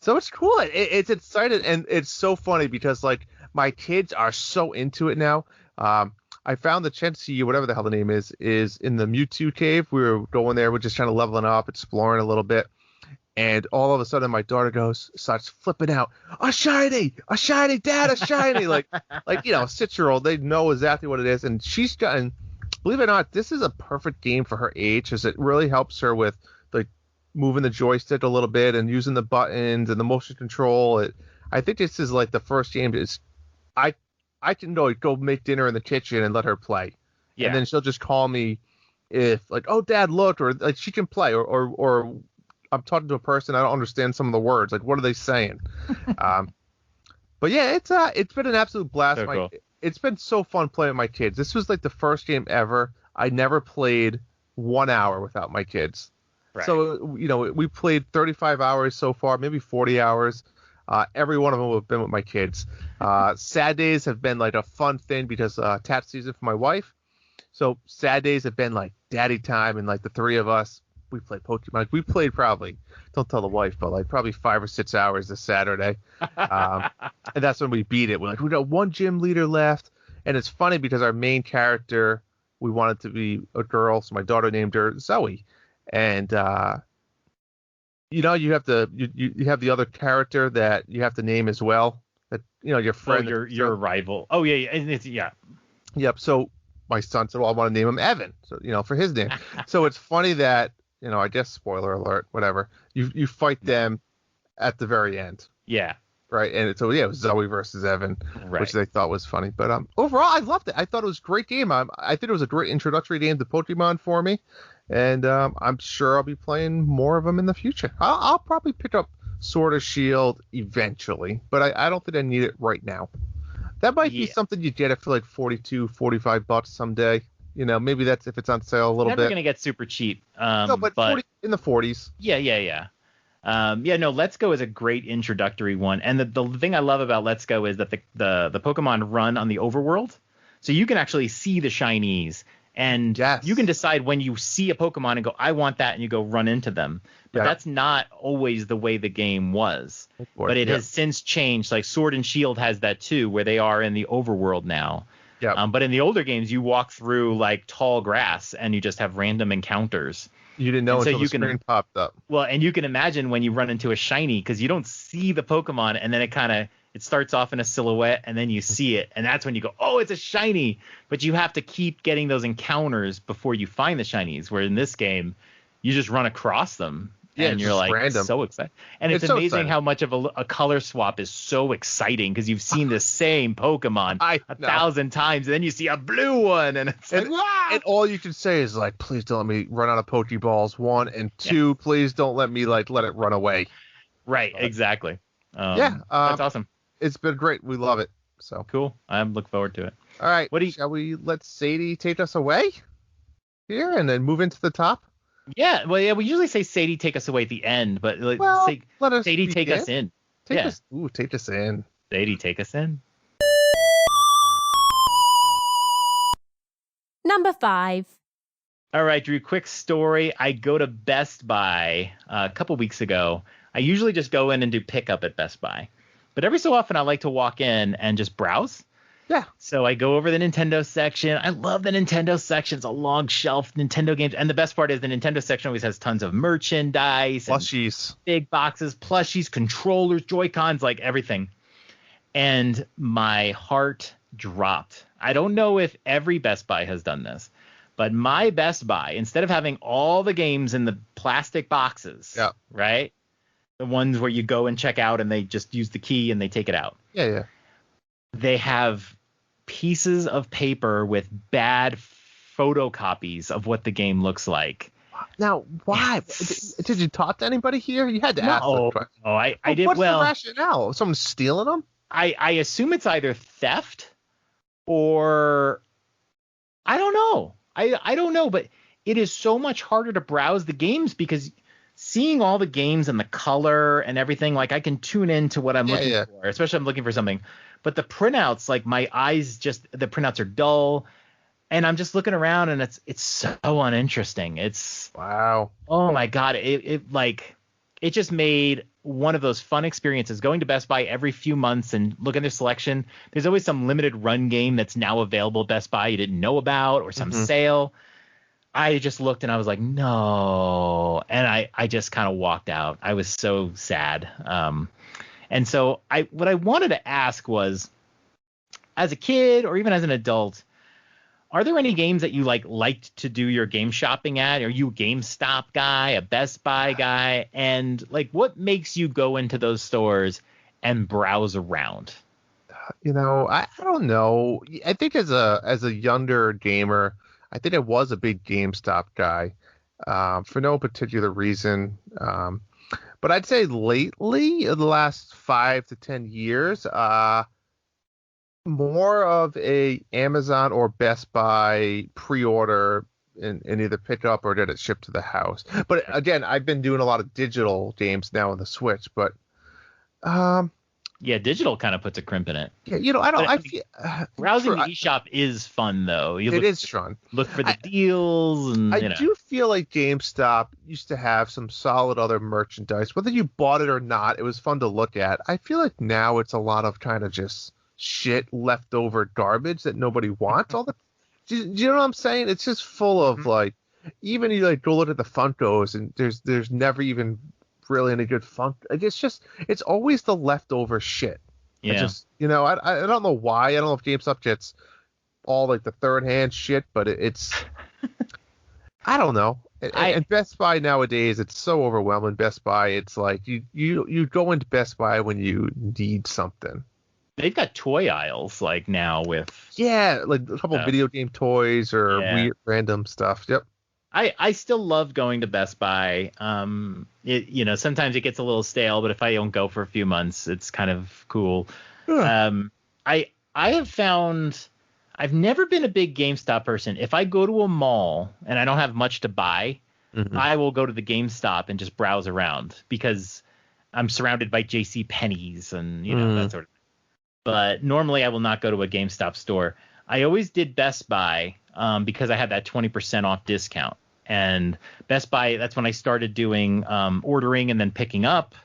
So it's cool. It's exciting, and it's so funny because like my kids are so into it now. I found the Chenzi, whatever the hell the name is in the Mewtwo cave. We were going there, we're just trying to leveling up, exploring a little bit. And all of a sudden, my daughter starts flipping out. A shiny, Dad, a shiny. like 6-year-old, they know exactly what it is. And she's gotten, believe it or not, this is a perfect game for her age, because it really helps her with like moving the joystick a little bit and using the buttons and the motion control. I think this is like the first game. I can go make dinner in the kitchen and let her play. Yeah. And then she'll just call me if like, oh, Dad, look, or like she can play, or I'm talking to a person, I don't understand some of the words. Like, what are they saying? But yeah, it's been an absolute blast. So cool. It's been so fun playing with my kids. This was like the first game ever I never played 1 hour without my kids. Right. So, we played 35 hours so far, maybe 40 hours. Every one of them have been with my kids. Sad days have been like a fun thing because tax season for my wife. So sad days have been like daddy time, and like the 3 of us, we played Pokemon. Like, we played probably, don't tell the wife, but like probably 5 or 6 hours this Saturday. And that's when we beat it. We're like, we got 1 gym leader left. And it's funny because our main character, we wanted to be a girl. So my daughter named her Zoe. And, you have you have the other character that you have to name as well. That, your friend. Oh, your rival. Oh, yeah. Yeah. Yep. So my son said, well, I want to name him Evan. So, for his name. So it's funny that, I guess spoiler alert, whatever. You fight them at the very end. Yeah. Right. And so it was Zoe versus Evan, right, which they thought was funny. But overall, I loved it. I thought it was a great game. I think it was a great introductory game to Pokemon for me, and I'm sure I'll be playing more of them in the future. I'll probably pick up Sword or Shield eventually, but I don't think I need it right now. That might be something you get it for like $42-$45 someday. Maybe that's if it's on sale a little bit. Never gonna get super cheap. No, but 40, in the 40s. Yeah. Let's Go is a great introductory one, and the thing I love about Let's Go is that the Pokemon run on the overworld, so you can actually see the shinies, and you can decide when you see a Pokemon and go, I want that, and you go run into them. But that's not always the way the game was. But it has since changed. Like Sword and Shield has that too, where they are in the overworld now. Yeah. But in the older games, you walk through like tall grass and you just have random encounters. You didn't know until the screen popped up. Well, and you can imagine when you run into a shiny, because you don't see the Pokemon, and then it It starts off in a silhouette, and then you see it, and that's when you go, oh, it's a shiny. But you have to keep getting those encounters before you find the shinies, where in this game, you just run across them. Yeah, and you're like random. so excited. And it's so amazing exciting. how much of a color swap is so exciting because you've seen the same Pokemon I a know. 1,000 times, and then you see a blue one, and it's like, wow. And all you can say is like, please don't let me run out of Pokeballs. 1 and 2, please don't let me let it run away. Right, exactly. That's awesome. It's been great. We love it. So Cool. I'm looking forward to it. all right. Shall we let Sadie take us away here and then move into the top? Yeah, well, yeah, we usually say Sadie take us away at the end, but Let us Sadie take begin. us in. Take us in. Sadie take us in. Number 5. All right, Drew, quick story. I go to Best Buy a couple weeks ago. I usually just go in and do pickup at Best Buy. But every so often I like to walk in and just browse. Yeah. So I go over the Nintendo section. I love the Nintendo section. It's a long shelf, Nintendo games. And the best part is the Nintendo section always has tons of merchandise. Plushies. Big boxes, plushies, controllers, Joy-Cons, like everything. And my heart dropped. I don't know if every Best Buy has done this, but my Best Buy, instead of having all the games in the plastic boxes, right? The ones where you go and check out and they just use the key and they take it out. Yeah. They have pieces of paper with bad photocopies of what the game looks like. Now, why? Did you talk to anybody here? You had to ask. Oh, I did. What's well, the rationale? Someone stealing them? I assume it's either theft or I don't know. I don't know, but it is so much harder to browse the games because seeing all the games and the color and everything, like I can tune into what I'm looking for, especially if I'm looking for something. But the printouts, like my eyes the printouts are dull. And I'm just looking around and it's so uninteresting. It's wow. Oh my God. It just made one of those fun experiences going to Best Buy every few months and looking at their selection. There's always some limited run game that's now available at Best Buy you didn't know about or some sale. I just looked and I was like, no. And I just kind of walked out. I was so sad. And so what I wanted to ask was, as a kid or even as an adult, are there any games that you liked to do your game shopping at? Are you a GameStop guy, a Best Buy guy? And what makes you go into those stores and browse around? I don't know. I think as a younger gamer, I think I was a big GameStop guy for no particular reason. But I'd say lately, in the last 5 to 10 years, more of a Amazon or Best Buy pre-order and either pick up or get it shipped to the house. But again, I've been doing a lot of digital games now on the Switch. But digital kind of puts a crimp in it. Yeah, I feel browsing the eShop is fun though. It is fun. Look for the deals, and I do feel like GameStop used to have some solid other merchandise. Whether you bought it or not, it was fun to look at. I feel like now it's a lot of kind of just shit, leftover garbage that nobody wants. Do you know what I'm saying? It's just full of even you go look at the Funkos and there's never even really any good funk. It's always the leftover shit. Yeah. I don't know why. I don't know if GameStop gets all the third hand shit, but it's I don't know. And Best Buy nowadays, it's so overwhelming. Best Buy, it's like you go into Best Buy when you need something. They've got toy aisles now with a couple video game toys or weird random stuff. Yep. I still love going to Best Buy. Sometimes it gets a little stale, but if I don't go for a few months, it's kind of cool. I have found I've never been a big GameStop person. If I go to a mall and I don't have much to buy, I will go to the GameStop and just browse around because I'm surrounded by J.C. Penney's and that sort of thing. But normally I will not go to a GameStop store. I always did Best Buy because I had that 20% off discount. And Best Buy, that's when I started doing ordering and then picking up.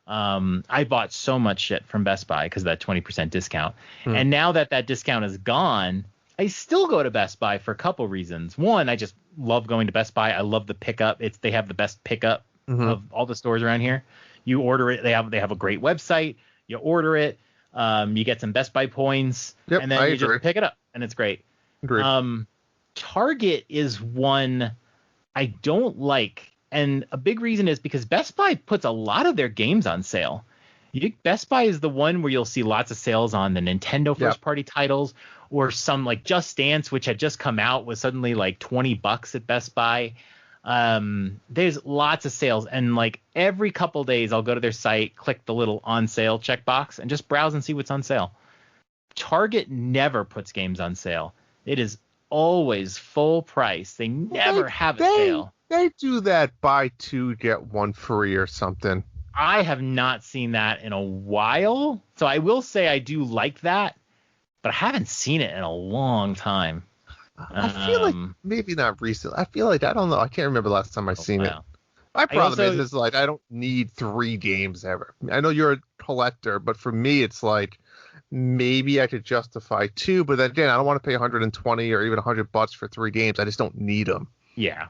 I bought so much shit from Best Buy because of that 20% discount. And now that discount is gone, I still go to Best Buy for a couple reasons. One, I just love going to Best Buy. I love the pickup. They have the best pickup of all the stores around here. You order it. They have a great website. You order it. You get some Best Buy points, Yep, and then I you agree. just pick it up, and it's great. Agreed. Target is one I don't like, and a big reason is because Best Buy puts a lot of their games on sale. Best Buy is the one where you'll see lots of sales on the Nintendo first-party titles, or some like Just Dance, which had just come out, was suddenly like $20 at Best Buy. There's lots of sales, and like every couple days I'll go to their site, click the little on sale checkbox, and just browse and see what's on sale. Target never puts games on sale. It is always full price. They never have a sale. They do that buy two get one free or something. I have not seen that in a while, so I will say I do like that, but I haven't seen it in a long time. I feel like maybe not recently. I feel like I don't know. I can't remember the last time I've seen it. My problem is like I don't need 3 games ever. I know you're a collector, but for me it's like maybe I could justify 2, but then again I don't want to pay 120 or even $100 for 3 games. I just don't need them. Yeah.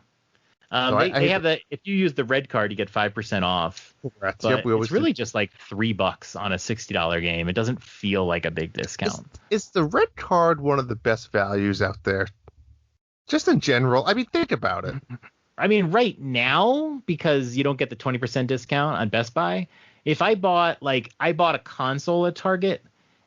So they have if you use the red card, you get 5% off. Correct. But it's really just like $3 on a $60 game. It doesn't feel like a big discount. Is the red card one of the best values out there? Just in general. I mean, think about it. I mean, right now, because you don't get the 20% discount on Best Buy, if I bought a console at Target,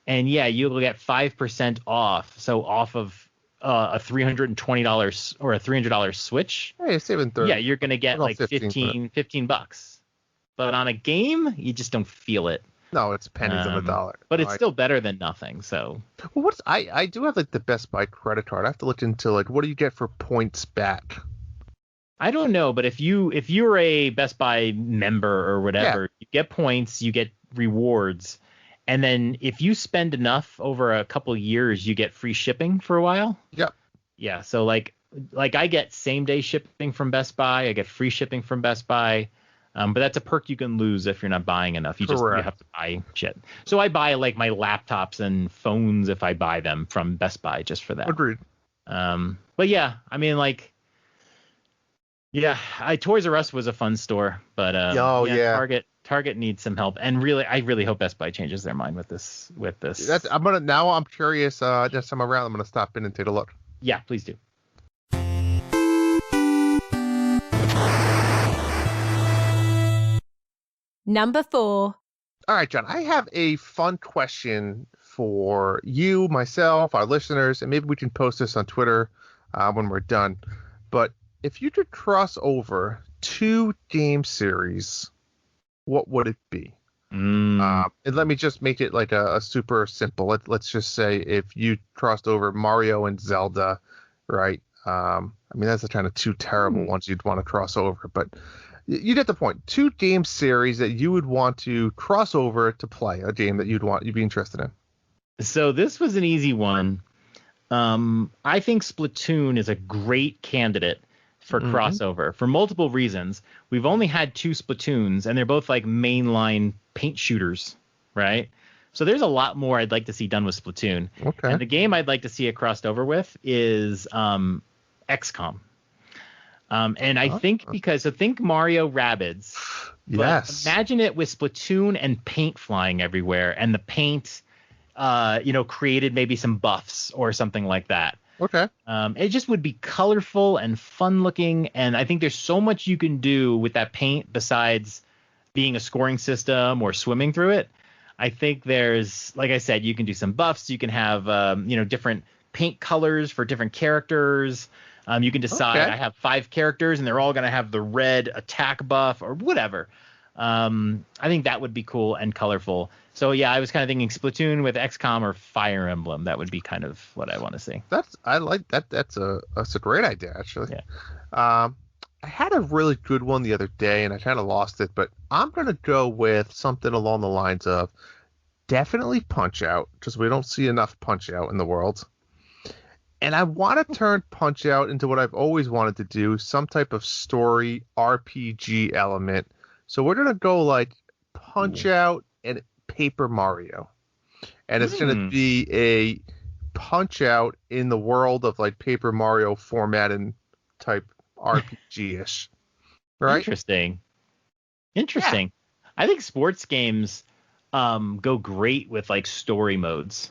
and yeah, you'll get 5% off. So off of a $320 or a $300 Switch. Hey, saving 30. Yeah, you're gonna get like $15. But on a game, you just don't feel it. No, it's pennies on the dollar. But it's still better than nothing. So well, I do have like the Best Buy credit card. I have to look into like what do you get for points back? I don't know, but if you're a Best Buy member or whatever, you get points, you get rewards. And then if you spend enough over a couple of years, you get free shipping for a while. Yep. Yeah. So like I get same day shipping from Best Buy. I get free shipping from Best Buy. But that's a perk you can lose if you're not buying enough. You have to buy shit. So I buy like my laptops and phones if I buy them from Best Buy just for that. Agreed. But yeah, I mean like, yeah, Toys R Us was a fun store, but Target needs some help, and I really hope Best Buy changes their mind with this. I'm curious. Next time around, I'm gonna stop in and take a look. Yeah, please do. Number 4. All right, John. I have a fun question for you, myself, our listeners, and maybe we can post this on Twitter when we're done. But if you could cross over 2 game series, what would it be? And let me just make it like a super simple. Let's just say if you crossed over Mario and Zelda, right? I mean, that's the kind of 2 terrible ones you'd want to cross over, but you get the point. 2 game series that you would want to cross over to play, a game that you'd be interested in. So this was an easy one. I think Splatoon is a great candidate for crossover for multiple reasons. We've only had 2 Splatoons, and they're both like mainline paint shooters, right? So there's a lot more I'd like to see done with Splatoon. Okay. And the game I'd like to see it crossed over with is XCOM. And I think think Mario Rabbids. Yes. Imagine it with Splatoon and paint flying everywhere, and the paint, created maybe some buffs or something like that. Okay. It just would be colorful and fun looking, and I think there's so much you can do with that paint besides being a scoring system or swimming through it. I think there's, like I said, you can do some buffs. You can have, different paint colors for different characters. You can decide I have 5 characters and they're all going to have the red attack buff or whatever. I think that would be cool and colorful. So yeah, I was kind of thinking Splatoon with XCOM or Fire Emblem. That would be kind of what I want to see. I like that. That's a great idea, actually. Yeah. I had a really good one the other day and I kind of lost it, but I'm going to go with something along the lines of definitely Punch-Out, because we don't see enough Punch-Out in the world. And I want to turn Punch-Out into what I've always wanted to do, some type of story RPG element. So we're going to go like Punch-Out and Paper Mario. And it's going to be a Punch-Out in the world of like Paper Mario format and type RPG-ish. Right? Interesting. Yeah. I think sports games go great with like story modes.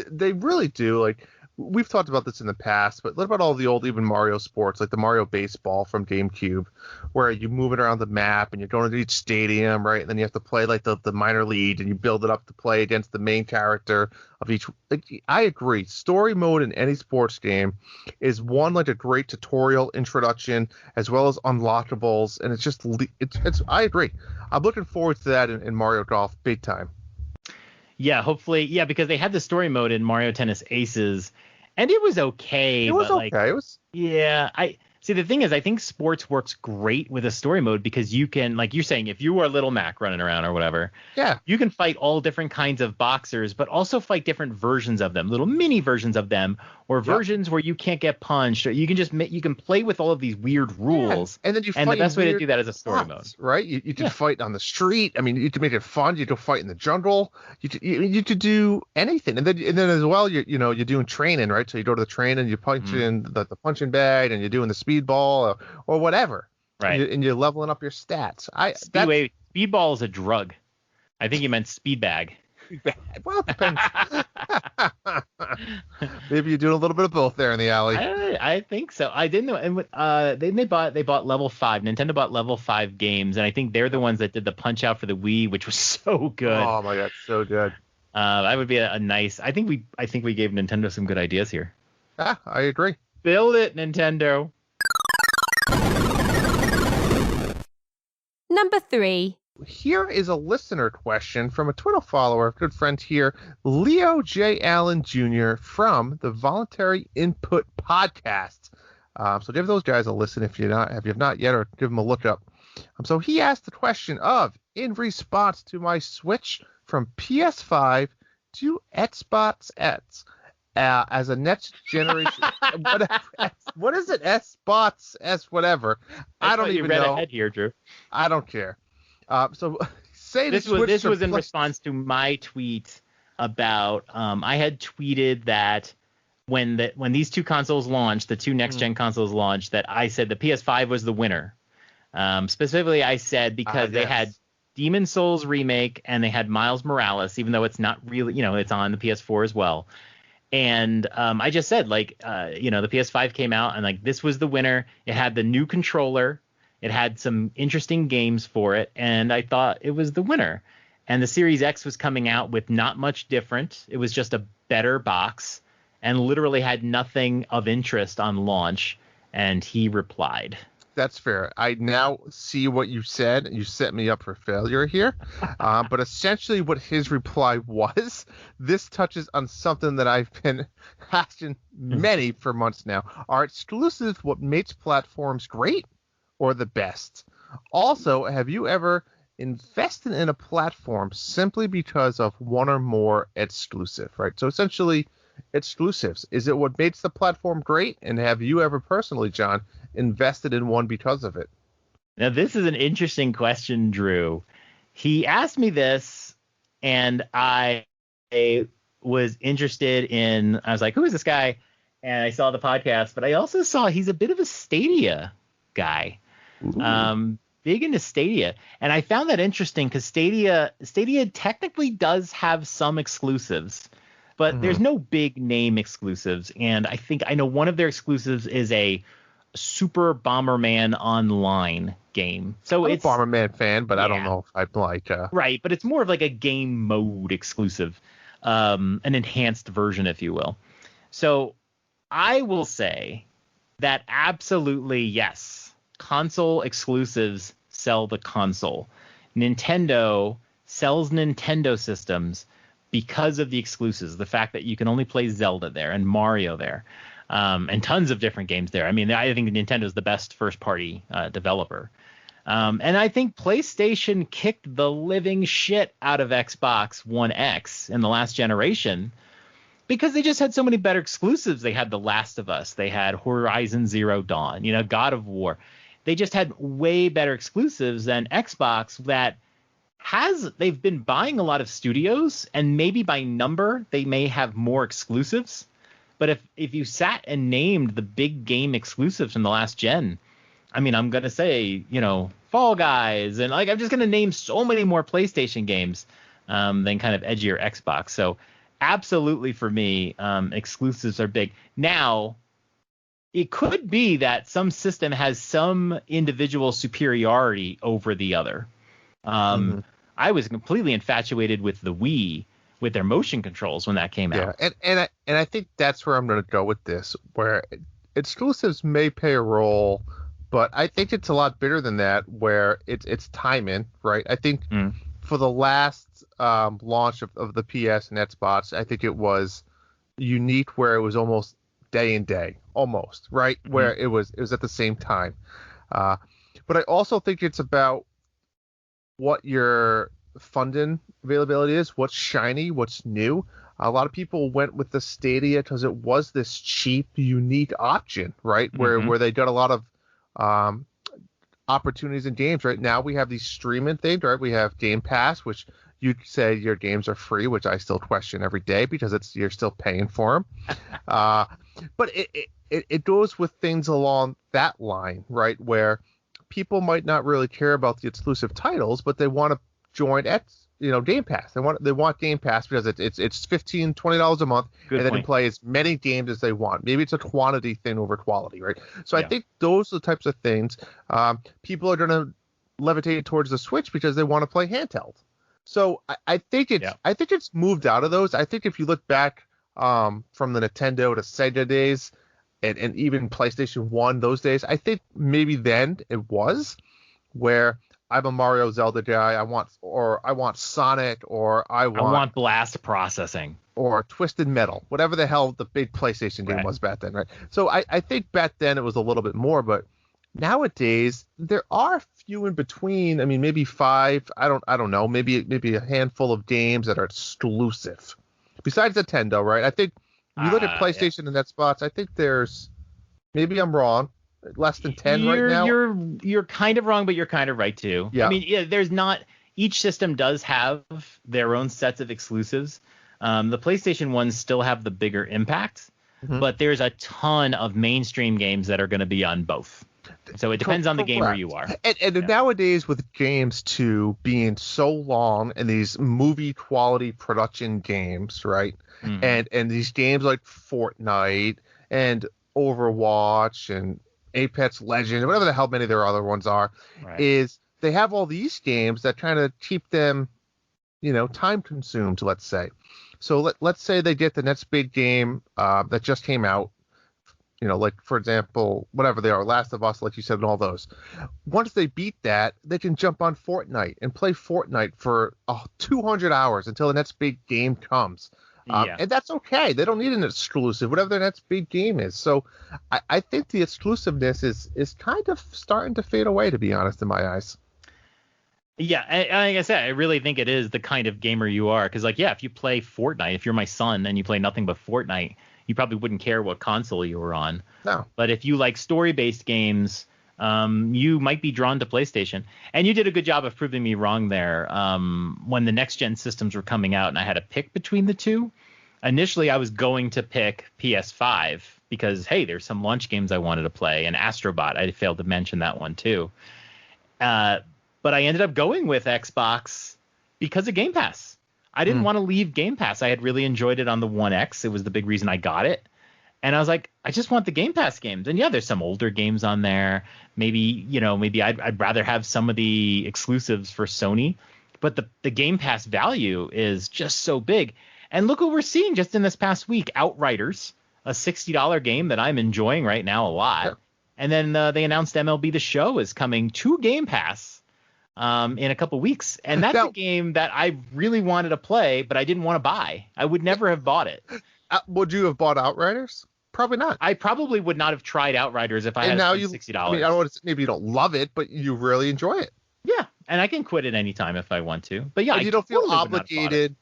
They really do. Like, we've talked about this in the past, but what about all the old even Mario sports, like the Mario Baseball from GameCube, where you move it around the map and you're going to each stadium, right? And then you have to play like the minor league and you build it up to play against the main character of each. Like, I agree. Story mode in any sports game is one, like a great tutorial introduction as well as unlockables, and it's just it's. I agree. I'm looking forward to that in Mario Golf big time. Yeah, hopefully, yeah, because they had the story mode in Mario Tennis Aces, and it was okay. It was but okay. Like, it was. yeah, I see. The thing is, I think sports works great with a story mode because you can, like you're saying, if you were Little Mac running around or whatever, Yeah. you can fight all different kinds of boxers, but also fight different versions of them, little mini versions of them, or versions where you can't get punched, or you can just you can play with all of these weird rules. Yeah. And then the best way to do that is a story mode, right? You could fight on the street. I mean, you could make it fun. You could fight in the jungle. You could do anything. And then as well, you're doing training, right? So you go to the train and you punch in the punching bag, and you're doing the speedball or whatever, right? And you're leveling up your stats. Speedball is a drug. I think you meant speed bag. Well, it depends. Maybe you're doing a little bit of both there in the alley. I think so. I didn't know. And they bought Level 5. Nintendo bought Level 5 games, and I think they're the ones that did the Punch Out for the Wii, which was so good. Oh my god, so good. That would be a nice. I think we gave Nintendo some good ideas here. Yeah, I agree. Build it, Nintendo. Number 3. Here is a listener question from a Twitter follower, a good friend here, Leo J. Allen Jr. from the Voluntary Input Podcast. So give those guys a listen if you have not yet, or give them a look up. So he asked the question of, in response to my switch from PS5 to Xbox X as a next generation, what is it? Xbox S whatever. I don't even know. You read ahead here, Drew. I don't care. So say this was in response to my tweet about I had tweeted that when these two consoles launched, the two next gen consoles launched, that I said the PS5 was the winner. Specifically, I said because they had Demon Souls remake and they had Miles Morales, even though it's not really, it's on the PS4 as well. And I just said, like, the PS5 came out and like this was the winner. It had the new controller. It had some interesting games for it, and I thought it was the winner. And the Series X was coming out with not much different. It was just a better box and literally had nothing of interest on launch. And he replied. That's fair. I now see what you said. You set me up for failure here. But essentially what his reply was, this touches on something that I've been asking many for months now. Are exclusives what makes platforms great or the best? Also, have you ever invested in a platform simply because of one or more exclusive, right? So essentially, exclusives. Is it what makes the platform great? And have you ever personally, John, invested in one because of it? Now, this is an interesting question, Drew. He asked me this, and I was interested in, I was like, who is this guy? And I saw the podcast, but I also saw he's a bit of a Stadia guy. Big into Stadia, and I found that interesting because Stadia technically does have some exclusives, but there's no big name exclusives. And I know one of their exclusives is a Super Bomberman Online game. So I'm it's a Bomberman fan, but I don't know if I'd like right, but it's more of like a game mode exclusive, an enhanced version, if you will. So I will say that absolutely yes. Console exclusives sell the console. Nintendo sells Nintendo systems because of the exclusives, the fact that you can only play Zelda there and Mario there, and tons of different games there. I mean, I think Nintendo is the best first-party developer. And I think PlayStation kicked the living shit out of Xbox One X in the last generation because they just had so many better exclusives. They had The Last of Us. They had Horizon Zero Dawn, God of War. They just had way better exclusives than Xbox they've been buying a lot of studios, and maybe by number they may have more exclusives. But if you sat and named the big game exclusives from the last gen, I mean, I'm going to say, Fall Guys, and like I'm just going to name so many more PlayStation games. than kind of edgier Xbox. So absolutely for me, exclusives are big. Now, it could be that some system has some individual superiority over the other. I was completely infatuated with the Wii with their motion controls when that came out. And I think that's where I'm going to go with this, where exclusives may play a role, but I think it's a lot bigger than that, where it's timing, right? I think for the last launch of the PS and Xbox, I think it was unique where it was almost day and day, almost, right? Where it was at the same time. But I also think it's about what your funding availability is, what's shiny, what's new. A lot of people went with the Stadia because it was this cheap, unique option, right? Where they got a lot of opportunities in games. Right now we have these streaming things, right? We have Game Pass, which you say your games are free, which I still question every day because you're still paying for them. But it goes with things along that line, right? Where people might not really care about the exclusive titles, but they want to join Game Pass. They want Game Pass because it's $15, $20 a month, and they can play as many games as they want. Maybe it's a quantity thing over quality, right? So I think those are the types of things people are going to levitate towards the Switch because they want to play handheld. So I think it's moved out of those. I think if you look back from the Nintendo to Sega days, and even PlayStation 1 those days, I think maybe then it was where I'm a Mario Zelda guy. I want Sonic, or I want blast processing, or Twisted Metal, whatever the hell the big PlayStation game was back then, right? So I think back then it was a little bit more, but nowadays there are few in between. I mean, maybe 5. I don't know. Maybe a handful of games that are exclusive, besides Nintendo, right? I think you look at PlayStation and Xbox. I think there's, maybe I'm wrong, less than 10 right now. You're kind of wrong, but you're kind of right too. Yeah. I mean, there's not, each system does have their own sets of exclusives. The PlayStation ones still have the bigger impact, but there's a ton of mainstream games that are going to be on both. So it depends on the gamer you are. And nowadays, with games too being so long and these movie quality production games, right? And these games like Fortnite and Overwatch and Apex Legends, whatever the hell many of their other ones are, is they have all these games that kind of keep them, time consumed, let's say. So let's say they get the next big game that just came out, like, for example, whatever they are, Last of Us, like you said, and all those. Once they beat that, they can jump on Fortnite and play Fortnite for 200 hours until the next big game comes. And that's okay. They don't need an exclusive, whatever their next big game is. So I think the exclusiveness is kind of starting to fade away, to be honest, in my eyes. Yeah, and like I said, I really think it is the kind of gamer you are. Because, if you play Fortnite, if you're my son and you play nothing but Fortnite, you probably wouldn't care what console you were on. No. But if you like story-based games, you might be drawn to PlayStation. And you did a good job of proving me wrong there. When the next-gen systems were coming out and I had to pick between the two, initially I was going to pick PS5 because, hey, there's some launch games I wanted to play. And Astrobot, I failed to mention that one too. But I ended up going with Xbox because of Game Pass. I didn't want to leave Game Pass. I had really enjoyed it on the One X. It was the big reason I got it. And I was like, I just want the Game Pass games. And there's some older games on there. Maybe I'd rather have some of the exclusives for Sony. But the Game Pass value is just so big. And look what we're seeing just in this past week. Outriders, a $60 game that I'm enjoying right now a lot. Sure. And then they announced MLB The Show is coming to Game Pass in a couple weeks. And that's a game that I really wanted to play, but I didn't want to buy. I would never have bought it. Would you have bought Outriders? Probably not. I probably would not have tried Outriders if I had spent $60. I mean, I don't know, maybe you don't love it, but you really enjoy it. Yeah, and I can quit it anytime if I want to. But yeah, you don't feel obligated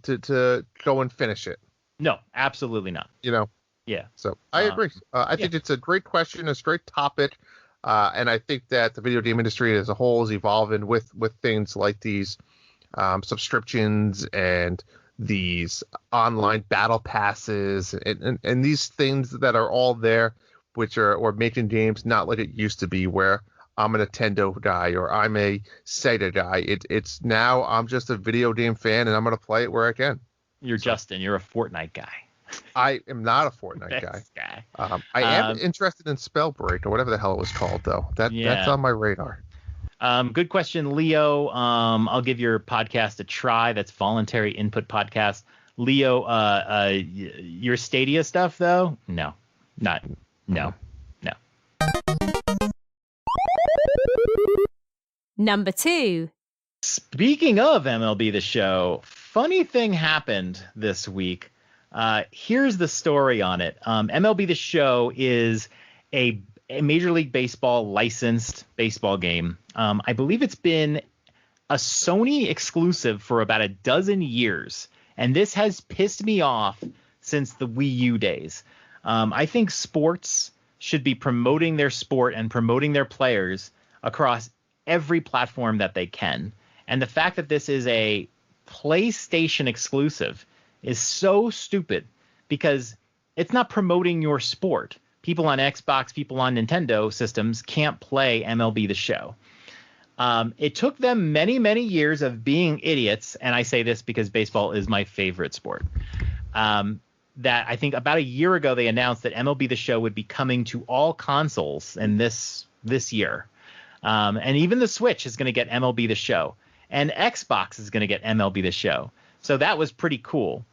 to go and finish it. No, absolutely not. Yeah. So I agree. I think it's a great question, a great topic. And I think that the video game industry as a whole is evolving with things like these subscriptions and these online battle passes and these things that are all there, which are making games not like it used to be, where I'm a Nintendo guy or I'm a Sega guy. It's now I'm just a video game fan and I'm gonna play it where I can. You're So Justin. You're a Fortnite guy. I am not a Fortnite guy. This guy. I am interested in Spellbreak or whatever the hell it was called though. That's on my radar. Good question, Leo. I'll give your podcast a try. That's Voluntary Input Podcast. Leo, your Stadia stuff though? No. Number 2. Speaking of MLB The Show, funny thing happened this week. Here's the story on it. MLB The Show is a Major League Baseball licensed baseball game. I believe it's been a Sony exclusive for about a dozen years, and this has pissed me off since the Wii U days. I think sports should be promoting their sport and promoting their players across every platform that they can. And the fact that this is a PlayStation exclusive is so stupid because it's not promoting your sport. People on Xbox, people on Nintendo systems can't play MLB The Show. It took them many, many years of being idiots, and I say this because baseball is my favorite sport, that I think about a year ago they announced that MLB The Show would be coming to all consoles in this year. And even the Switch is going to get MLB The Show. And Xbox is going to get MLB The Show. So that was pretty cool.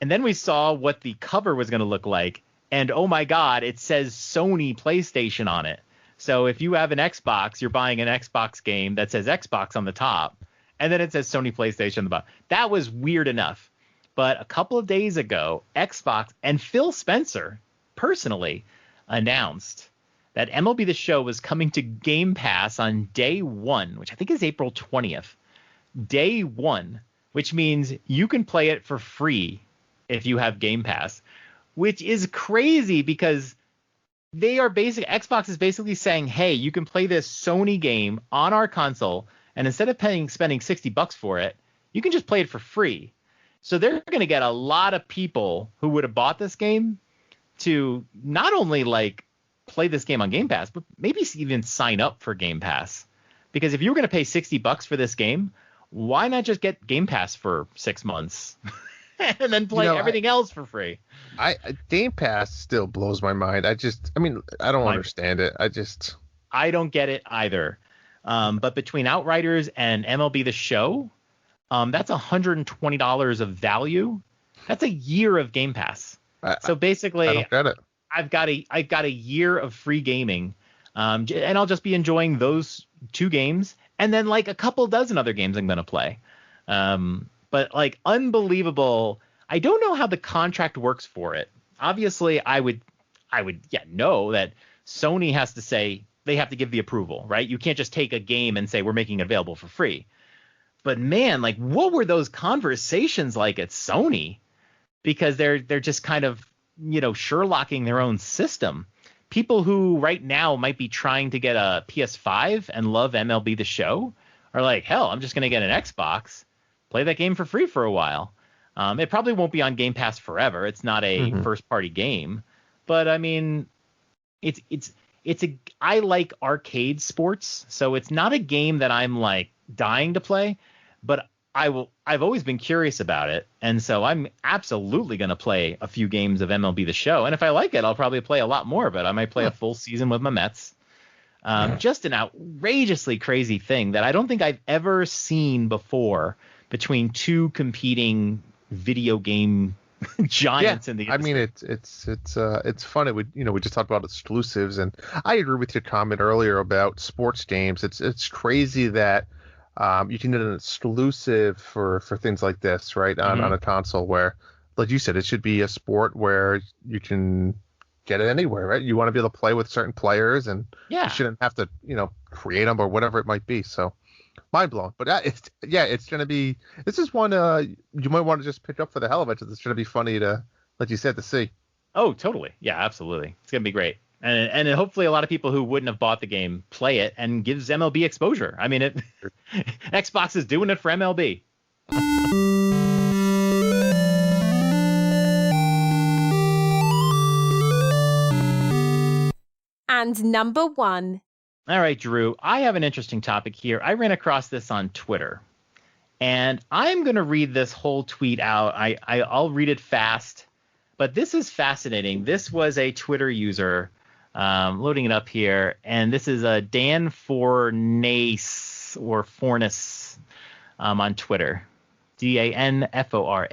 And then we saw what the cover was going to look like. And oh my God, it says Sony PlayStation on it. So if you have an Xbox, you're buying an Xbox game that says Xbox on the top. And then it says Sony PlayStation on the bottom. That was weird enough. But a couple of days ago, Xbox and Phil Spencer personally announced that MLB The Show was coming to Game Pass on day 1, which I think is April 20th. Day 1, which means you can play it for free if you have Game Pass, which is crazy because Xbox is basically saying, hey, you can play this Sony game on our console, and instead of spending $60 for it, you can just play it for free. So they're going to get a lot of people who would have bought this game to not only like play this game on Game Pass, but maybe even sign up for Game Pass. Because if you were going to pay $60 for this game, why not just get Game Pass for 6 months and then play everything else for free? Game Pass still blows my mind. I don't understand it. I don't get it either. But between Outriders and MLB The Show, that's $120 of value. That's a year of Game Pass. So basically, I don't get it. I've got a year of free gaming, and I'll just be enjoying those 2 games, and then like a couple dozen other games I'm gonna play. But like unbelievable. I don't know how the contract works for it. Obviously, I would know that Sony has to say they have to give the approval, right? You can't just take a game and say we're making it available for free. But man, like what were those conversations like at Sony? Because they're just kind of Sherlocking their own system. People who right now might be trying to get a PS5 and love MLB The Show are like, hell, I'm just going to get an Xbox, play that game for free for a while. It probably won't be on Game Pass forever. It's not a first party game, but I mean, I like arcade sports, so it's not a game that I'm like dying to play, but I've always been curious about it, and so I'm absolutely going to play a few games of MLB The Show, and if I like it, I'll probably play a lot more of it. I might play a full season with my Mets. Just an outrageously crazy thing that I don't think I've ever seen before between 2 competing video game giants in the industry. I mean, it's fun. We just talked about exclusives, and I agree with your comment earlier about sports games. It's crazy that you can get an exclusive for things like this, right, on a console where, like you said, it should be a sport where you can get it anywhere, right? You want to be able to play with certain players, and you shouldn't have to, create them or whatever it might be. So, mind blown. But it's going to be. This is one you might want to just pick up for the hell of it. It's going to be funny to, like you said, to see. Oh, totally. Yeah, absolutely. It's going to be great. And hopefully a lot of people who wouldn't have bought the game play it and gives MLB exposure. I mean, Xbox is doing it for MLB. And number 1. All right, Drew. I have an interesting topic here. I ran across this on Twitter, and I'm going to read this whole tweet out. I'll read it fast, but this is fascinating. This was a Twitter user loading it up here, and this is a Dan Fornace or Fornace on Twitter, DANFORNACE,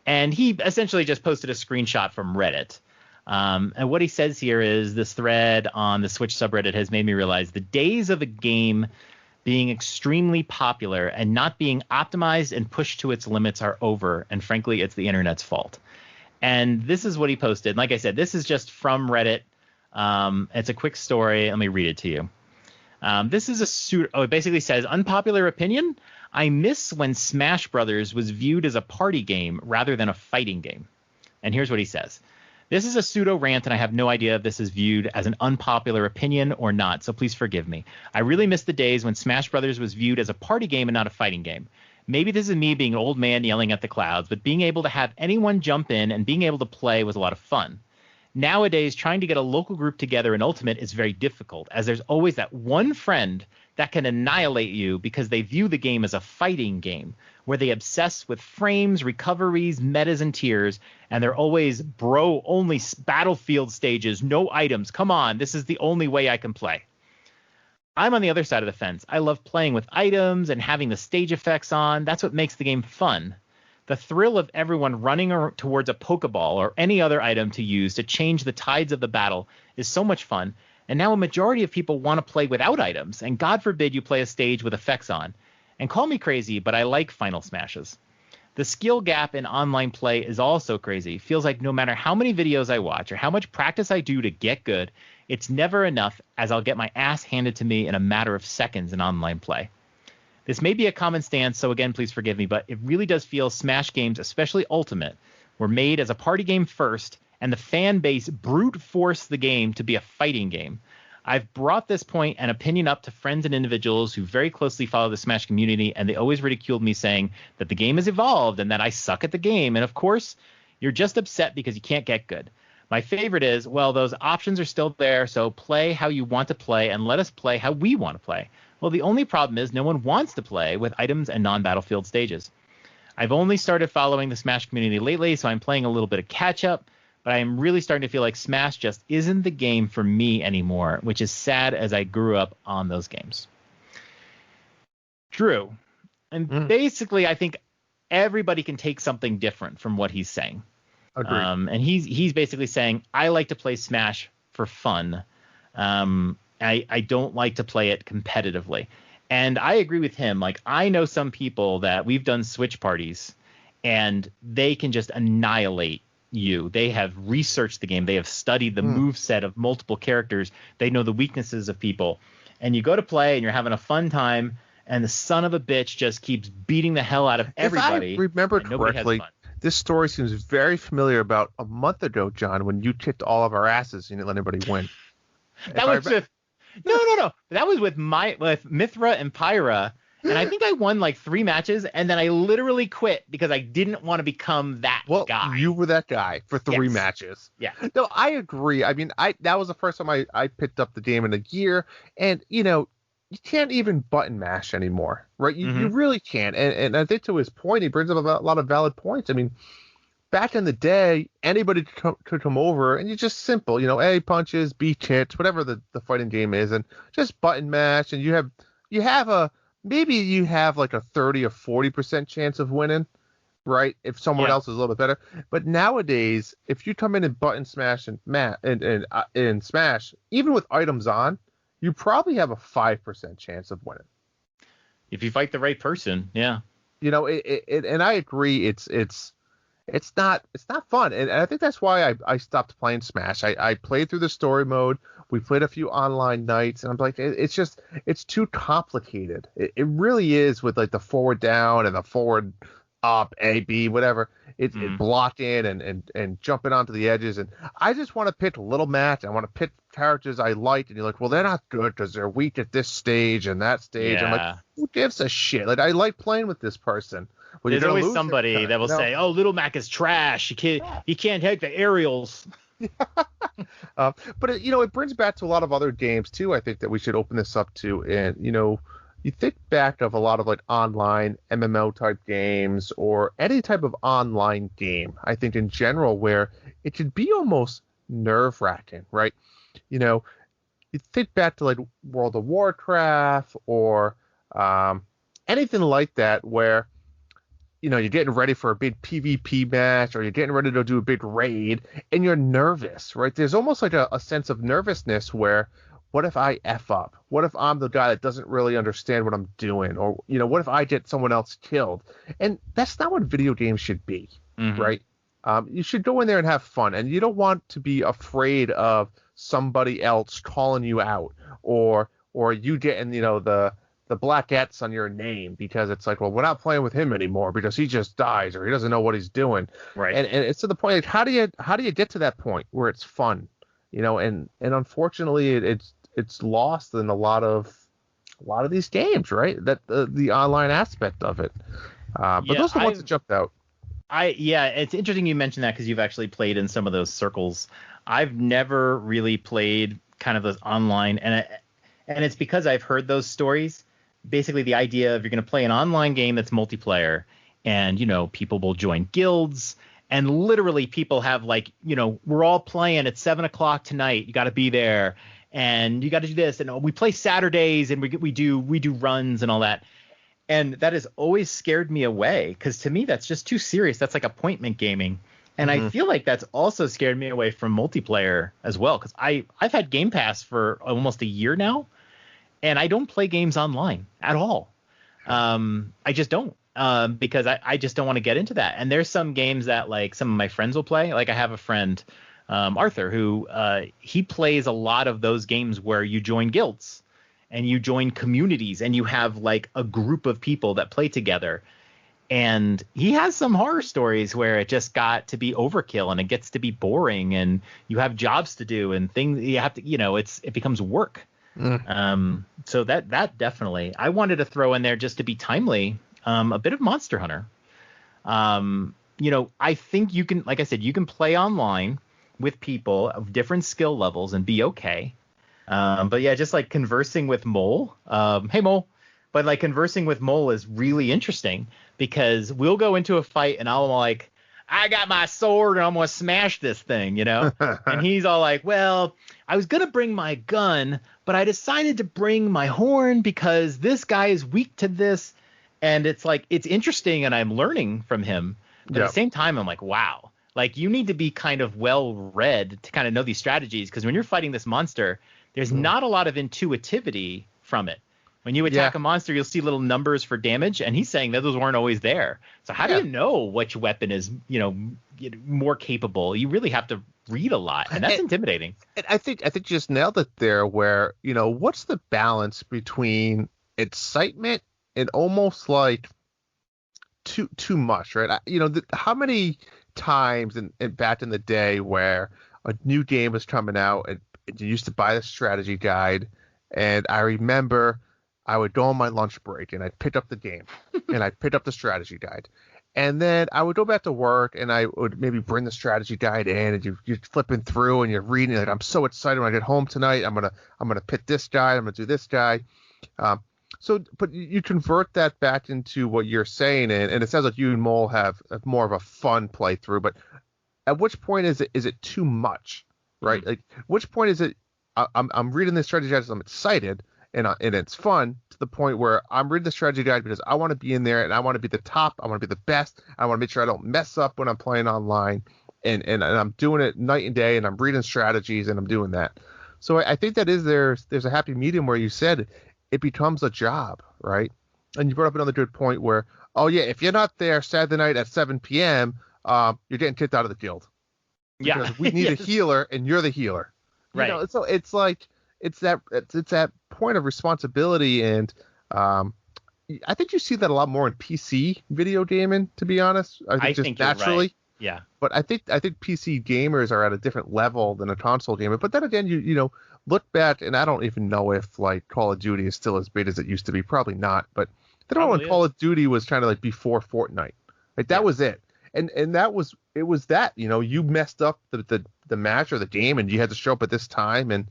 and he essentially just posted a screenshot from Reddit. And what he says here is, this thread on the Switch subreddit has made me realize the days of a game being extremely popular and not being optimized and pushed to its limits are over. And frankly, it's the internet's fault. And this is what he posted. Like I said, this is just from Reddit. It's a quick story. Let me read it to you. This is it basically says, unpopular opinion. I miss when Smash Brothers was viewed as a party game rather than a fighting game. And here's what he says. This is a pseudo rant, and I have no idea if this is viewed as an unpopular opinion or not, so please forgive me. I really miss the days when Smash Brothers was viewed as a party game and not a fighting game. Maybe this is me being an old man yelling at the clouds, but being able to have anyone jump in and being able to play was a lot of fun. Nowadays, trying to get a local group together in Ultimate is very difficult, as there's always that one friend that can annihilate you because they view the game as a fighting game, where they obsess with frames, recoveries, metas, and tiers, and they're always bro-only battlefield stages, no items. Come on, this is the only way I can play. I'm on the other side of the fence. I love playing with items and having the stage effects on. That's what makes the game fun. The thrill of everyone running towards a Pokeball or any other item to use to change the tides of the battle is so much fun. And now a majority of people want to play without items, and God forbid you play a stage with effects on. And call me crazy, but I like Final Smashes. The skill gap in online play is also crazy. Feels like no matter how many videos I watch or how much practice I do to get good, it's never enough, as I'll get my ass handed to me in a matter of seconds in online play. This may be a common stance, so again, please forgive me, but it really does feel Smash games, especially Ultimate, were made as a party game first, and the fan base brute forced the game to be a fighting game. I've brought this point and opinion up to friends and individuals who very closely follow the Smash community, and they always ridiculed me, saying that the game has evolved and that I suck at the game. And of course, you're just upset because you can't get good. My favorite is, well, those options are still there, so play how you want to play and let us play how we want to play. Well, the only problem is no one wants to play with items and non-battlefield stages. I've only started following the Smash community lately, so I'm playing a little bit of catch-up, but I am really starting to feel like Smash just isn't the game for me anymore, which is sad as I grew up on those games. Drew. And basically, I think everybody can take something different from what he's saying. Agreed. And he's basically saying, I like to play Smash for fun. I don't like to play it competitively. And I agree with him. Like, I know some people that we've done Switch parties, and they can just annihilate you. They have researched the game. They have studied the move set of multiple characters. They know the weaknesses of people. And you go to play, and you're having a fun time, and the son of a bitch just keeps beating the hell out of everybody. If I remember correctly, this story seems very familiar. About a month ago, John, when you kicked all of our asses, you didn't let anybody win. That was with no. That was with Mithra and Pyra, and I think I won like 3 matches, and then I literally quit because I didn't want to become that guy. You were that guy for 3 matches. Yeah. No, I agree. I mean, that was the first time I picked up the game in a year, and you can't even button mash anymore, right? You really can't. And I think to his point, he brings up a lot of valid points. I mean, back in the day, anybody could come over, and you just simple, A punches, B hits, whatever the fighting game is, and just button mash, and you have maybe you have like a 30 or 40% chance of winning, right? If someone else is a little bit better. But nowadays, if you come in and button smash and smash, even with items on, you probably have a 5% chance of winning. If you fight the right person, yeah. And I agree, it's not fun, and I think that's why I stopped playing Smash. I played through the story mode. We played a few online nights, and I'm like, it's too complicated. It really is, with like the forward down and the forward up, A, B, whatever. It's blocking and jumping onto the edges, and I just want to pick a little match. I want to pick characters I like, and you're like, well, they're not good because they're weak at this stage and that stage. Yeah. I'm like, who gives a shit? Like, I like playing with this person. Well, there's always somebody that will say, "Oh, Little Mac is trash. He can't take the aerials." But it brings back to a lot of other games too. I think that we should open this up to, and you think back of a lot of like online MMO type games or any type of online game. I think in general where it should be almost nerve wracking, right? You know, you think back to like World of Warcraft or anything like that where you're getting ready for a big PvP match or you're getting ready to do a big raid and you're nervous, right? There's almost like a sense of nervousness where what if I F up? What if I'm the guy that doesn't really understand what I'm doing? Or, what if I get someone else killed? And that's not what video games should be, right? You should go in there and have fun. And you don't want to be afraid of somebody else calling you out or you getting, the black-ets on your name because it's like, well, we're not playing with him anymore because he just dies or he doesn't know what he's doing. Right. And it's to the point, like, how do you get to that point where it's fun? And unfortunately it's lost in a lot of these games, right? That the online aspect of it. But those are the ones that jumped out. It's interesting you mentioned that because you've actually played in some of those circles. I've never really played kind of those online, and it's because I've heard those stories. Basically, the idea of you're going to play an online game that's multiplayer, and people will join guilds, and literally people have like, we're all playing at 7:00 tonight. You got to be there, and you got to do this, and we play Saturdays, and we do runs and all that. And that has always scared me away because to me that's just too serious. That's like appointment gaming. And I feel like that's also scared me away from multiplayer as well because I've had Game Pass for almost a year now, and I don't play games online at all. I just don't because I just don't want to get into that. And there's some games that like some of my friends will play. Like I have a friend, Arthur, who he plays a lot of those games where you join guilds and you join communities and you have like a group of people that play together. And he has some horror stories where it just got to be overkill and it gets to be boring and you have jobs to do and things you have to, it becomes work. So that definitely, I wanted to throw in there just to be timely, a bit of Monster Hunter. I think you can, like I said, you can play online with people of different skill levels and be okay. But yeah, just like conversing with Mole, hey Mole, but like conversing with Mole is really interesting because we'll go into a fight and I'm like, I got my sword and I'm going to smash this thing, and he's all like, well, I was going to bring my gun, but I decided to bring my horn because this guy is weak to this. And it's like, it's interesting and I'm learning from him. But at the same time, I'm like, wow, like you need to be kind of well read to kind of know these strategies. Because when you're fighting this monster, there's not a lot of intuitivity from it. When you attack a monster, you'll see little numbers for damage, and he's saying that those weren't always there. So how do you know which weapon is, more capable? You really have to read a lot, and that's intimidating. And I think you just nailed it there. Where what's the balance between excitement and almost like too much, right? How many times in back in the day where a new game was coming out and you used to buy the strategy guide, and I remember I would go on my lunch break and I'd pick up the game and I'd pick up the strategy guide. And then I would go back to work and I would maybe bring the strategy guide in and you're flipping through and you're reading like, I'm so excited when I get home tonight. I'm gonna pick this guy. I'm gonna do this guy. But you convert that back into what you're saying, and it sounds like you and Mole have more of a fun playthrough. But at which point is it too much, right? Like, which point is it? I'm reading this strategy guide, I'm excited, and it's fun to the point where I'm reading the strategy guide because I want to be in there and I want to be the top. I want to be the best. I want to make sure I don't mess up when I'm playing online, and I'm doing it night and day, and I'm reading strategies and I'm doing that. So I think that there's a happy medium where you said it becomes a job, right? And you brought up another good point where, oh yeah, if you're not there Saturday night at 7 p.m., you're getting kicked out of the guild. Because we need a healer and you're the healer. Right. So it's like it's that point of responsibility, and I think you see that a lot more in PC video gaming, to be honest. I think naturally. You're right. Yeah. But I think PC gamers are at a different level than a console gamer. But then again, you look back, and I don't even know if like Call of Duty is still as big as it used to be. Probably not. But I don't know when Call of Duty was trying to like before Fortnite. Like that was it. And it was that, you messed up the the match or the game, and you had to show up at this time. And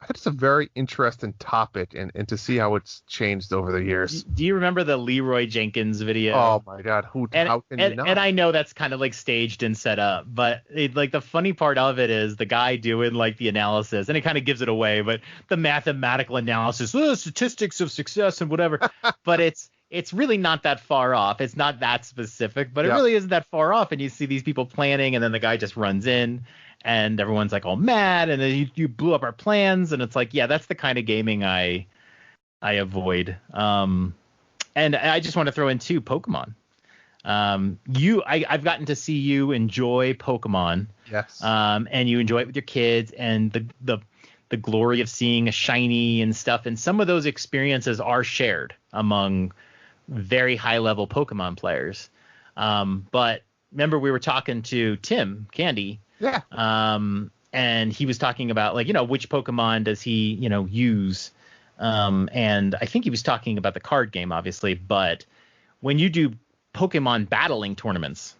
I think it's a very interesting topic, and to see how it's changed over the years. Do you remember the Leroy Jenkins video? Oh my God, how can you not? And I know that's kind of like staged and set up, but like the funny part of it is the guy doing like the analysis, and it kind of gives it away, but the mathematical analysis, statistics of success and whatever, but it's really not that far off. It's not that specific, but it really isn't that far off. And you see these people planning, and then the guy just runs in, and everyone's like all mad, and then you blew up our plans, and it's like, yeah, that's the kind of gaming I avoid. And I just want to throw in too, Pokemon. I've gotten to see you enjoy Pokemon. Yes. And you enjoy it with your kids, and the glory of seeing a shiny and stuff. And some of those experiences are shared among very high level Pokemon players. But remember, we were talking to Tim Candy. Yeah. And he was talking about, like, which Pokemon does he, use? And I think he was talking about the card game, obviously. But when you do Pokemon battling tournaments,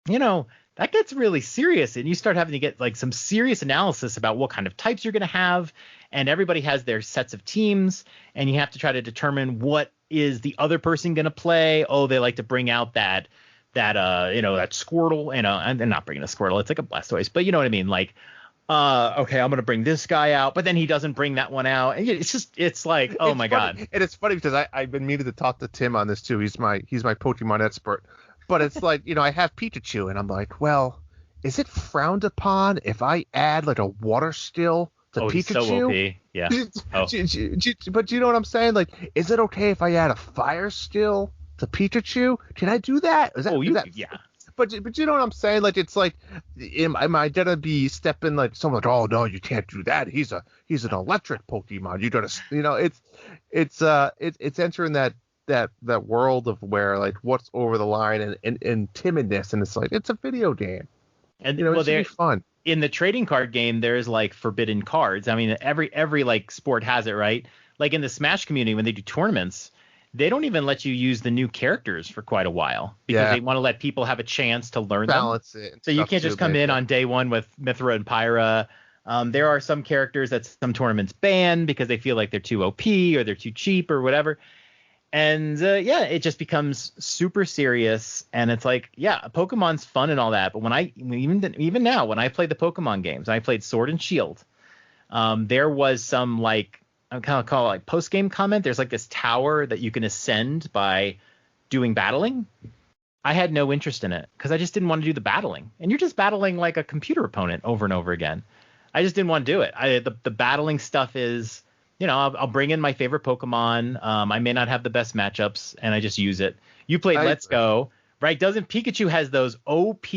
that gets really serious, and you start having to get like some serious analysis about what kind of types you're going to have. And everybody has their sets of teams, and you have to try to determine what is the other person going to play. Oh, they like to bring out that Squirtle, and they're not bringing a Squirtle. It's like a Blastoise, but you know what I mean? Like, okay, I'm going to bring this guy out, but then he doesn't bring that one out. And it's like, oh my God. And it's funny because I've been meaning to talk to Tim on this too. He's my Pokemon expert, but it's like, I have Pikachu, and I'm like, well, is it frowned upon if I add like a water still to Pikachu? He's so OP. Yeah. But you know what I'm saying? Like, is it okay if I add a fire still to Pikachu? Can I do that? Yeah. But you know what I'm saying? Like, it's like, am I gonna be stepping like someone like, oh no, you can't do that. He's an electric Pokemon. You gotta, it's entering that world of where like what's over the line and timidness, and it's like it's a video game, and it should be fun. In the trading card game, there's like forbidden cards. I mean, every like sport has it, right? Like in the Smash community, when they do tournaments, they don't even let you use the new characters for quite a while because they want to let people have a chance to learn balance them. It. So you can't just come in on day one with Mithra and Pyra. There are some characters that some tournaments ban because they feel like they're too OP or they're too cheap or whatever. And it just becomes super serious. And it's like, yeah, Pokemon's fun and all that. But even now, when I played the Pokemon games, I played Sword and Shield. There was some like, I kind of call it like post-game comment. There's like this tower that you can ascend by doing battling. I had no interest in it because I just didn't want to do the battling. And you're just battling like a computer opponent over and over again. I just didn't want to do it. The battling stuff is, I'll bring in my favorite Pokemon. I may not have the best matchups, and I just use it. You played Let's Go, right? Doesn't Pikachu has those OP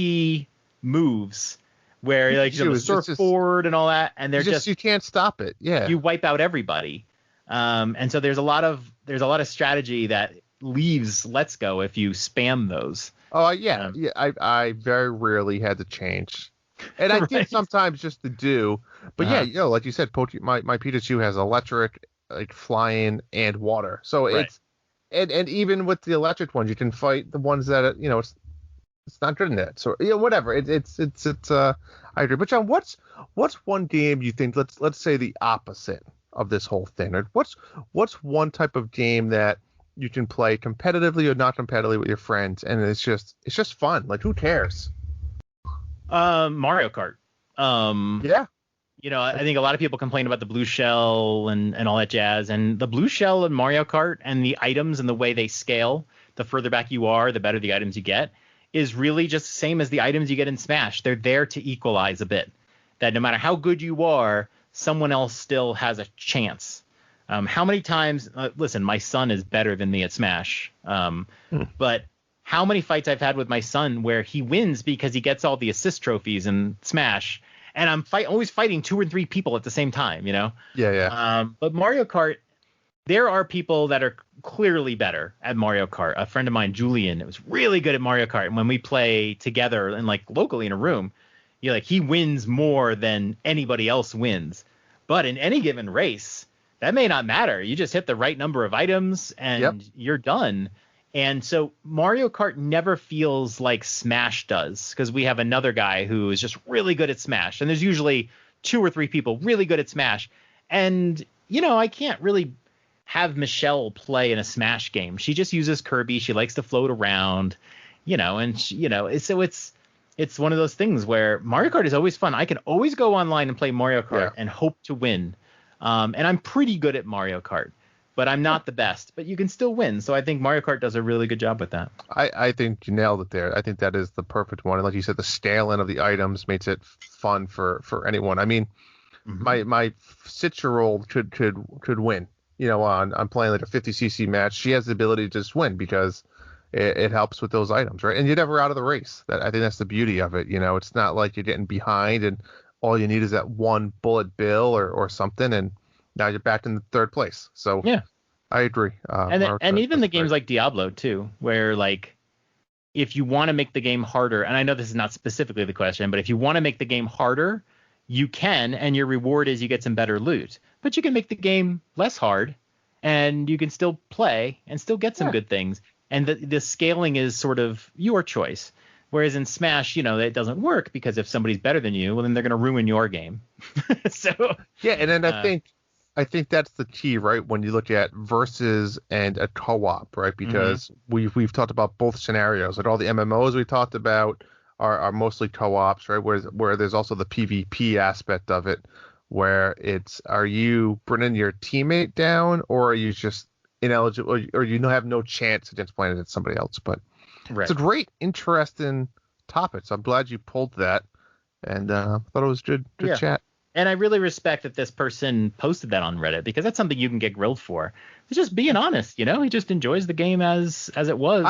moves where like surf forward and all that, and they're just you can't stop it. Yeah, you wipe out everybody. And so there's a lot of strategy that leaves Let's Go if you spam those. Oh yeah, I very rarely had to change, and I did sometimes just to do. But like you said, my Pikachu has electric, like flying, and water. So it's and even with the electric ones, you can fight the ones that it's not good in it. So whatever. It's I agree. But John, what's one game you think? Let's say the opposite of this whole thing. Or what's one type of game that you can play competitively or not competitively with your friends, and it's just fun. Like, who cares? Mario Kart. Yeah. I think a lot of people complain about the blue shell and all that jazz, and the blue shell in Mario Kart and the items and the way they scale, the further back you are, the better the items you get, is really just the same as the items you get in Smash. They're there to equalize a bit, that no matter how good you are, someone else still has a chance. How many times, listen, my son is better than me at Smash, but how many fights I've had with my son where he wins because he gets all the assist trophies in Smash, and I'm always fighting 2 or 3 people at the same time, Yeah. But Mario Kart, there are people that are clearly better at Mario Kart. A friend of mine, Julian, was really good at Mario Kart. And when we play together and like locally in a room, he wins more than anybody else wins. But in any given race, that may not matter. You just hit the right number of items and you're done. And so Mario Kart never feels like Smash does, because we have another guy who is just really good at Smash. And there's usually 2 or 3 people really good at Smash. And, I can't really have Michelle play in a Smash game. She just uses Kirby. She likes to float around, and, so it's one of those things where Mario Kart is always fun. I can always go online and play Mario Kart and hope to win. And I'm pretty good at Mario Kart, but I'm not the best. But you can still win. So I think Mario Kart does a really good job with that. I think you nailed it there. I think that is the perfect one. And like you said, the scaling of the items makes it fun for anyone. I mean, my 6-year-old could win. I'm playing like a 50cc match. She has the ability to just win because it helps with those items, right? And you're never out of the race. I think that's the beauty of it. It's not like you're getting behind and all you need is that one bullet bill or something, and now you're back in the 3rd place. So yeah, I agree. And even the games like Diablo too, where like if you want to make the game harder, and I know this is not specifically the question, but if you want to make the game harder, you can, and your reward is you get some better loot. But you can make the game less hard, and you can still play and still get some good things. And the scaling is sort of your choice. Whereas in Smash, it doesn't work because if somebody's better than you, well, then they're going to ruin your game. So yeah, and then I think that's the key, right? When you look at versus and a co-op, right? Because we've talked about both scenarios. Like all the MMOs we talked about are mostly co-ops, right? Where there's also the PvP aspect of it, where are you bringing your teammate down, or are you just ineligible, or have no chance against playing against somebody else? But it's a great, interesting topic. So I'm glad you pulled that, and thought it was good chat. And I really respect that this person posted that on Reddit, because that's something you can get grilled for. It's just being honest, He just enjoys the game as it was.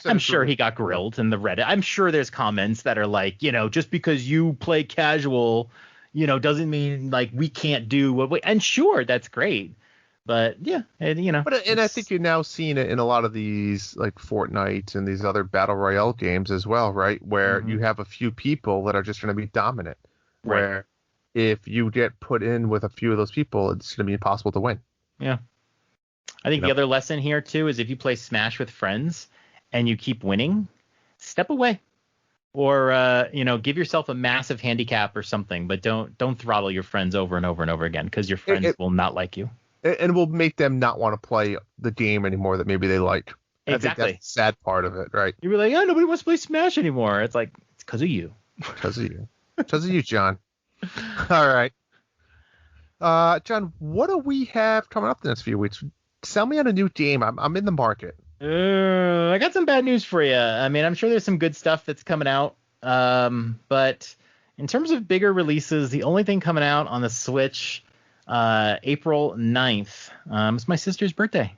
I'm sure he got grilled in the Reddit. I'm sure there's comments that are like, just because you play casual, doesn't mean like we can't do what we. And sure, that's great. But yeah, and I think you're now seeing it in a lot of these like Fortnite and these other battle royale games as well, right? Where you have a few people that are just going to be dominant. Right. Where if you get put in with a few of those people, it's going to be impossible to win. Yeah. I think the other lesson here too is if you play Smash with friends and you keep winning, step away. Or give yourself a massive handicap or something, but don't throttle your friends over and over and over again, because your friends will not like you. And will make them not want to play the game anymore that maybe they like. Exactly. I think that's the sad part of it, right? You'd be like, oh, nobody wants to play Smash anymore. It's like, it's because of you. Because of you. Because of you, John. All right. John, what do we have coming up the next few weeks? Sell me on a new game. I'm in the market. I got some bad news for you. I mean, I'm sure there's some good stuff that's coming out. But in terms of bigger releases, the only thing coming out on the Switch April 9th, it's my sister's birthday,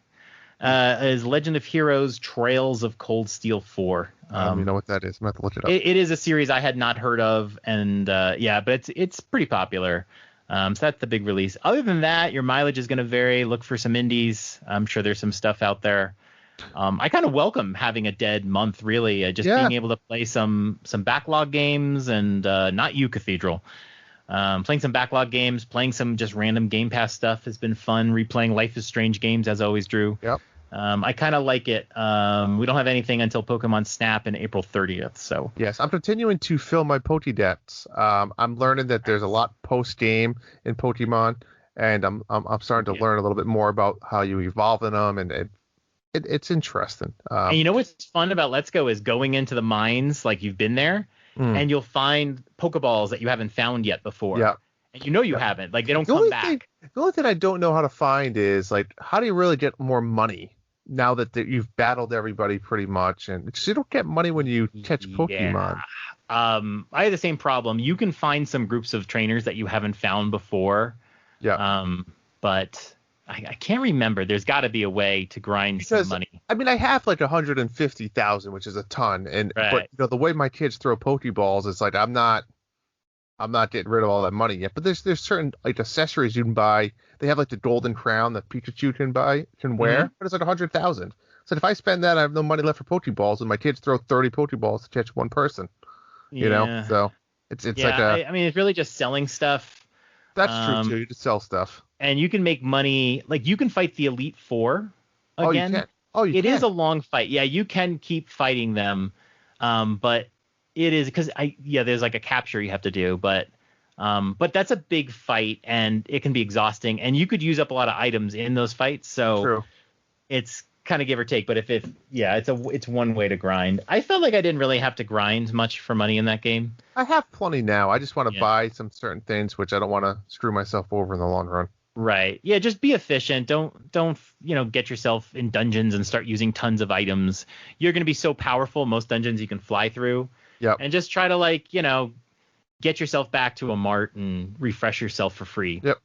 is Legend of Heroes Trails of Cold Steel 4. You know what that is? I'm going to have to look it up. It is a series I had not heard of, and but it's pretty popular. So that's the big release. Other than that, your mileage is going to vary. Look for some indies. I'm sure there's some stuff out there. I kind of welcome having a dead month, really. Being able to play some backlog games, and not you, Cathedral. Playing some backlog games, playing some just random Game Pass stuff has been fun. Replaying Life is Strange games, as always, Drew. Yep. I kind of like it. We don't have anything until Pokemon Snap in April 30th. So yes, I'm continuing to fill my Pokédex. I'm learning that there's a lot post game in Pokemon, and I'm starting to learn a little bit more about how you evolve in them, and it's interesting. And you know what's fun about Let's Go is going into the mines, like you've been there, and you'll find Pokeballs that you haven't found yet before. Yeah. And you haven't. Like, they don't come back. The only thing I don't know how to find is, like, how do you really get more money now that you've battled everybody pretty much? And because you don't get money when you catch Pokemon. I had the same problem. You can find some groups of trainers that you haven't found before. Yeah. But I can't remember. There's got to be a way to grind some money. I mean, I have like 150,000, which is a ton, but the way my kids throw Pokeballs, it's like I'm not getting rid of all that money yet. But there's certain like accessories you can buy. They have like the golden crown that Pikachu can wear, but it's like 100,000. So if I spend that, I have no money left for Pokeballs, and my kids throw 30 Pokeballs to catch one person. You know, so it's like I mean, it's really just selling stuff. That's true too. You just sell stuff. And you can make money. Like, you can fight the Elite Four again. Oh, you It can. is a long fight. Yeah, you can keep fighting them, but it is because there's like a capture you have to do, but that's a big fight and it can be exhausting, and you could use up a lot of items in those fights, so True. it's kind of give or take. But it's one way to grind. I felt like I didn't really have to grind much for money in that game. I have plenty now. I just want to Yeah. buy some certain things, which I don't want to screw myself over in the long run. Right. Yeah, just be efficient. Don't get yourself in dungeons and start using tons of items. You're going to be so powerful, most dungeons you can fly through. Yep. And just try to get yourself back to a mart and refresh yourself for free. Yep.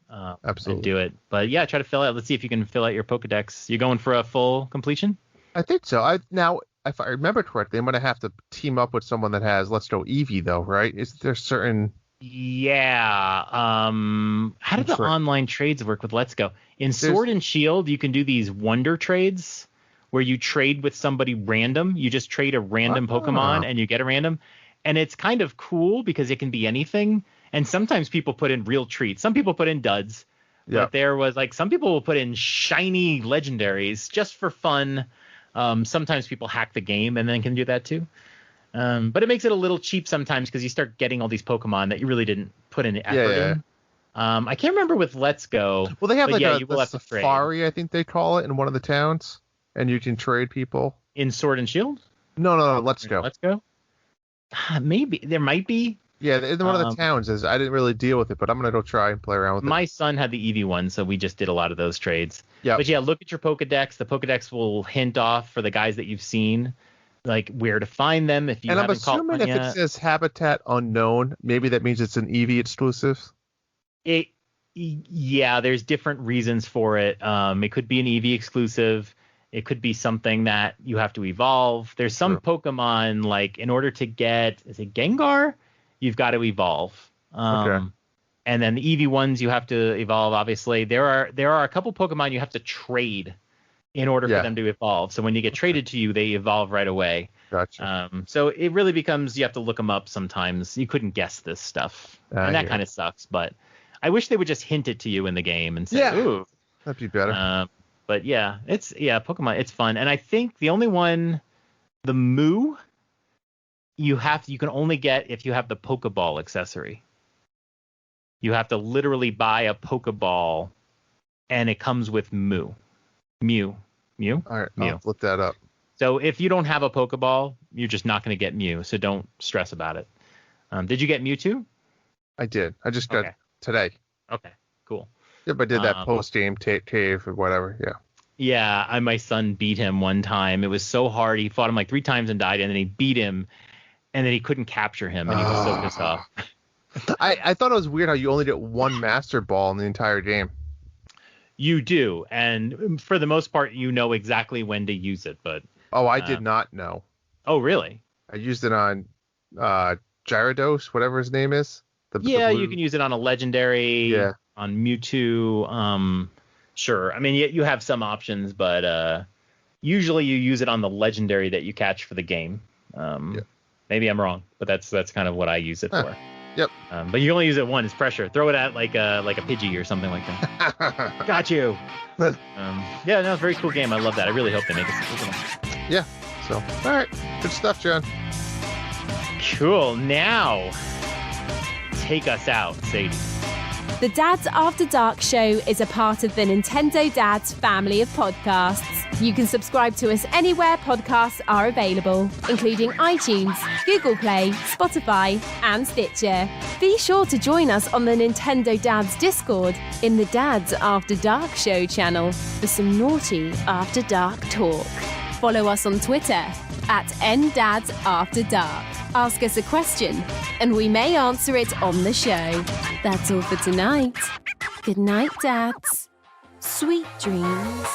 Absolutely. And do it. But yeah, try to fill out. Let's see if you can fill out your Pokedex. You going for a full completion? I think so. Now, if I remember correctly, I'm going to have to team up with someone that has Let's Go Eevee, though, right? Is there certain... Yeah. How do the online trades work with Let's Go? In Sword and Shield, you can do these wonder trades where you trade with somebody random. You just trade a random Pokemon and you get a random. And it's kind of cool because it can be anything. And sometimes people put in real treats. Some people put in duds. Yep. But there was some people will put in shiny legendaries just for fun. Sometimes people hack the game and then can do that too. But it makes it a little cheap sometimes because you start getting all these Pokemon that you really didn't put any effort in. I can't remember with Let's Go. Well, they have a safari, I think they call it, in one of the towns, and you can trade people. In Sword and Shield? No, Let's Go. Let's Go? Maybe. There might be. Yeah, in one of the towns. I didn't really deal with it, but I'm going to go try and play around with it. My son had the Eevee one, so we just did a lot of those trades. Yeah. But yeah, look at your Pokedex. The Pokedex will hint off for the guys that you've seen, like where to find them if you haven't caught one yet. And I'm assuming if it says Habitat Unknown, maybe that means it's an Eevee exclusive? Yeah, there's different reasons for it. It could be an Eevee exclusive. It could be something that you have to evolve. There's some Pokemon, like in order to get, is it Gengar? You've got to evolve. And then the Eevee ones you have to evolve, obviously. There are a couple Pokemon you have to trade in order for them to evolve. So when you get traded to you, they evolve right away. Gotcha. So it really becomes, you have to look them up sometimes. You couldn't guess this stuff. And that kind of sucks. But I wish they would just hint it to you in the game and say, ooh. That'd be better. But yeah, Pokemon, it's fun. And I think the only one, the Moo, you can only get if you have the Pokeball accessory. You have to literally buy a Pokeball, and it comes with Mew. All right, Mew. I'll look that up. So if you don't have a Pokeball, you're just not going to get Mew. So don't stress about it. Did you get Mewtwo? I did. I just got today. Okay, cool. Yep, I did that post-game cave or whatever. Yeah. Yeah, my son beat him one time. It was so hard. He fought him like 3 times and died, and then he beat him, and then he couldn't capture him, and he was so pissed off. I thought it was weird how you only get one Master Ball in the entire game. You do, and for the most part, you know exactly when to use it. But I did not know. Oh, really? I used it on Gyarados, whatever his name is. You can use it on a legendary. Yeah. On Mewtwo. Sure. I mean, you have some options, but usually you use it on the legendary that you catch for the game. Maybe I'm wrong, but that's kind of what I use it for. Yep. But you only use it once. Pressure. Throw it at like a Pidgey or something like that. Got you. It's a very cool game. I love that. I really hope they make it. Yeah. So, all right. Good stuff, John. Cool. Now, take us out, Sadie. The Dads After Dark show is a part of the Nintendo Dads family of podcasts. You can subscribe to us anywhere podcasts are available, including iTunes, Google Play, Spotify, and Stitcher. Be sure to join us on the Nintendo Dads Discord in the Dads After Dark show channel for some naughty After Dark talk. Follow us on Twitter @NDadsAfterDark. Ask us a question, and we may answer it on the show. That's all for tonight. Good night, Dads. Sweet dreams.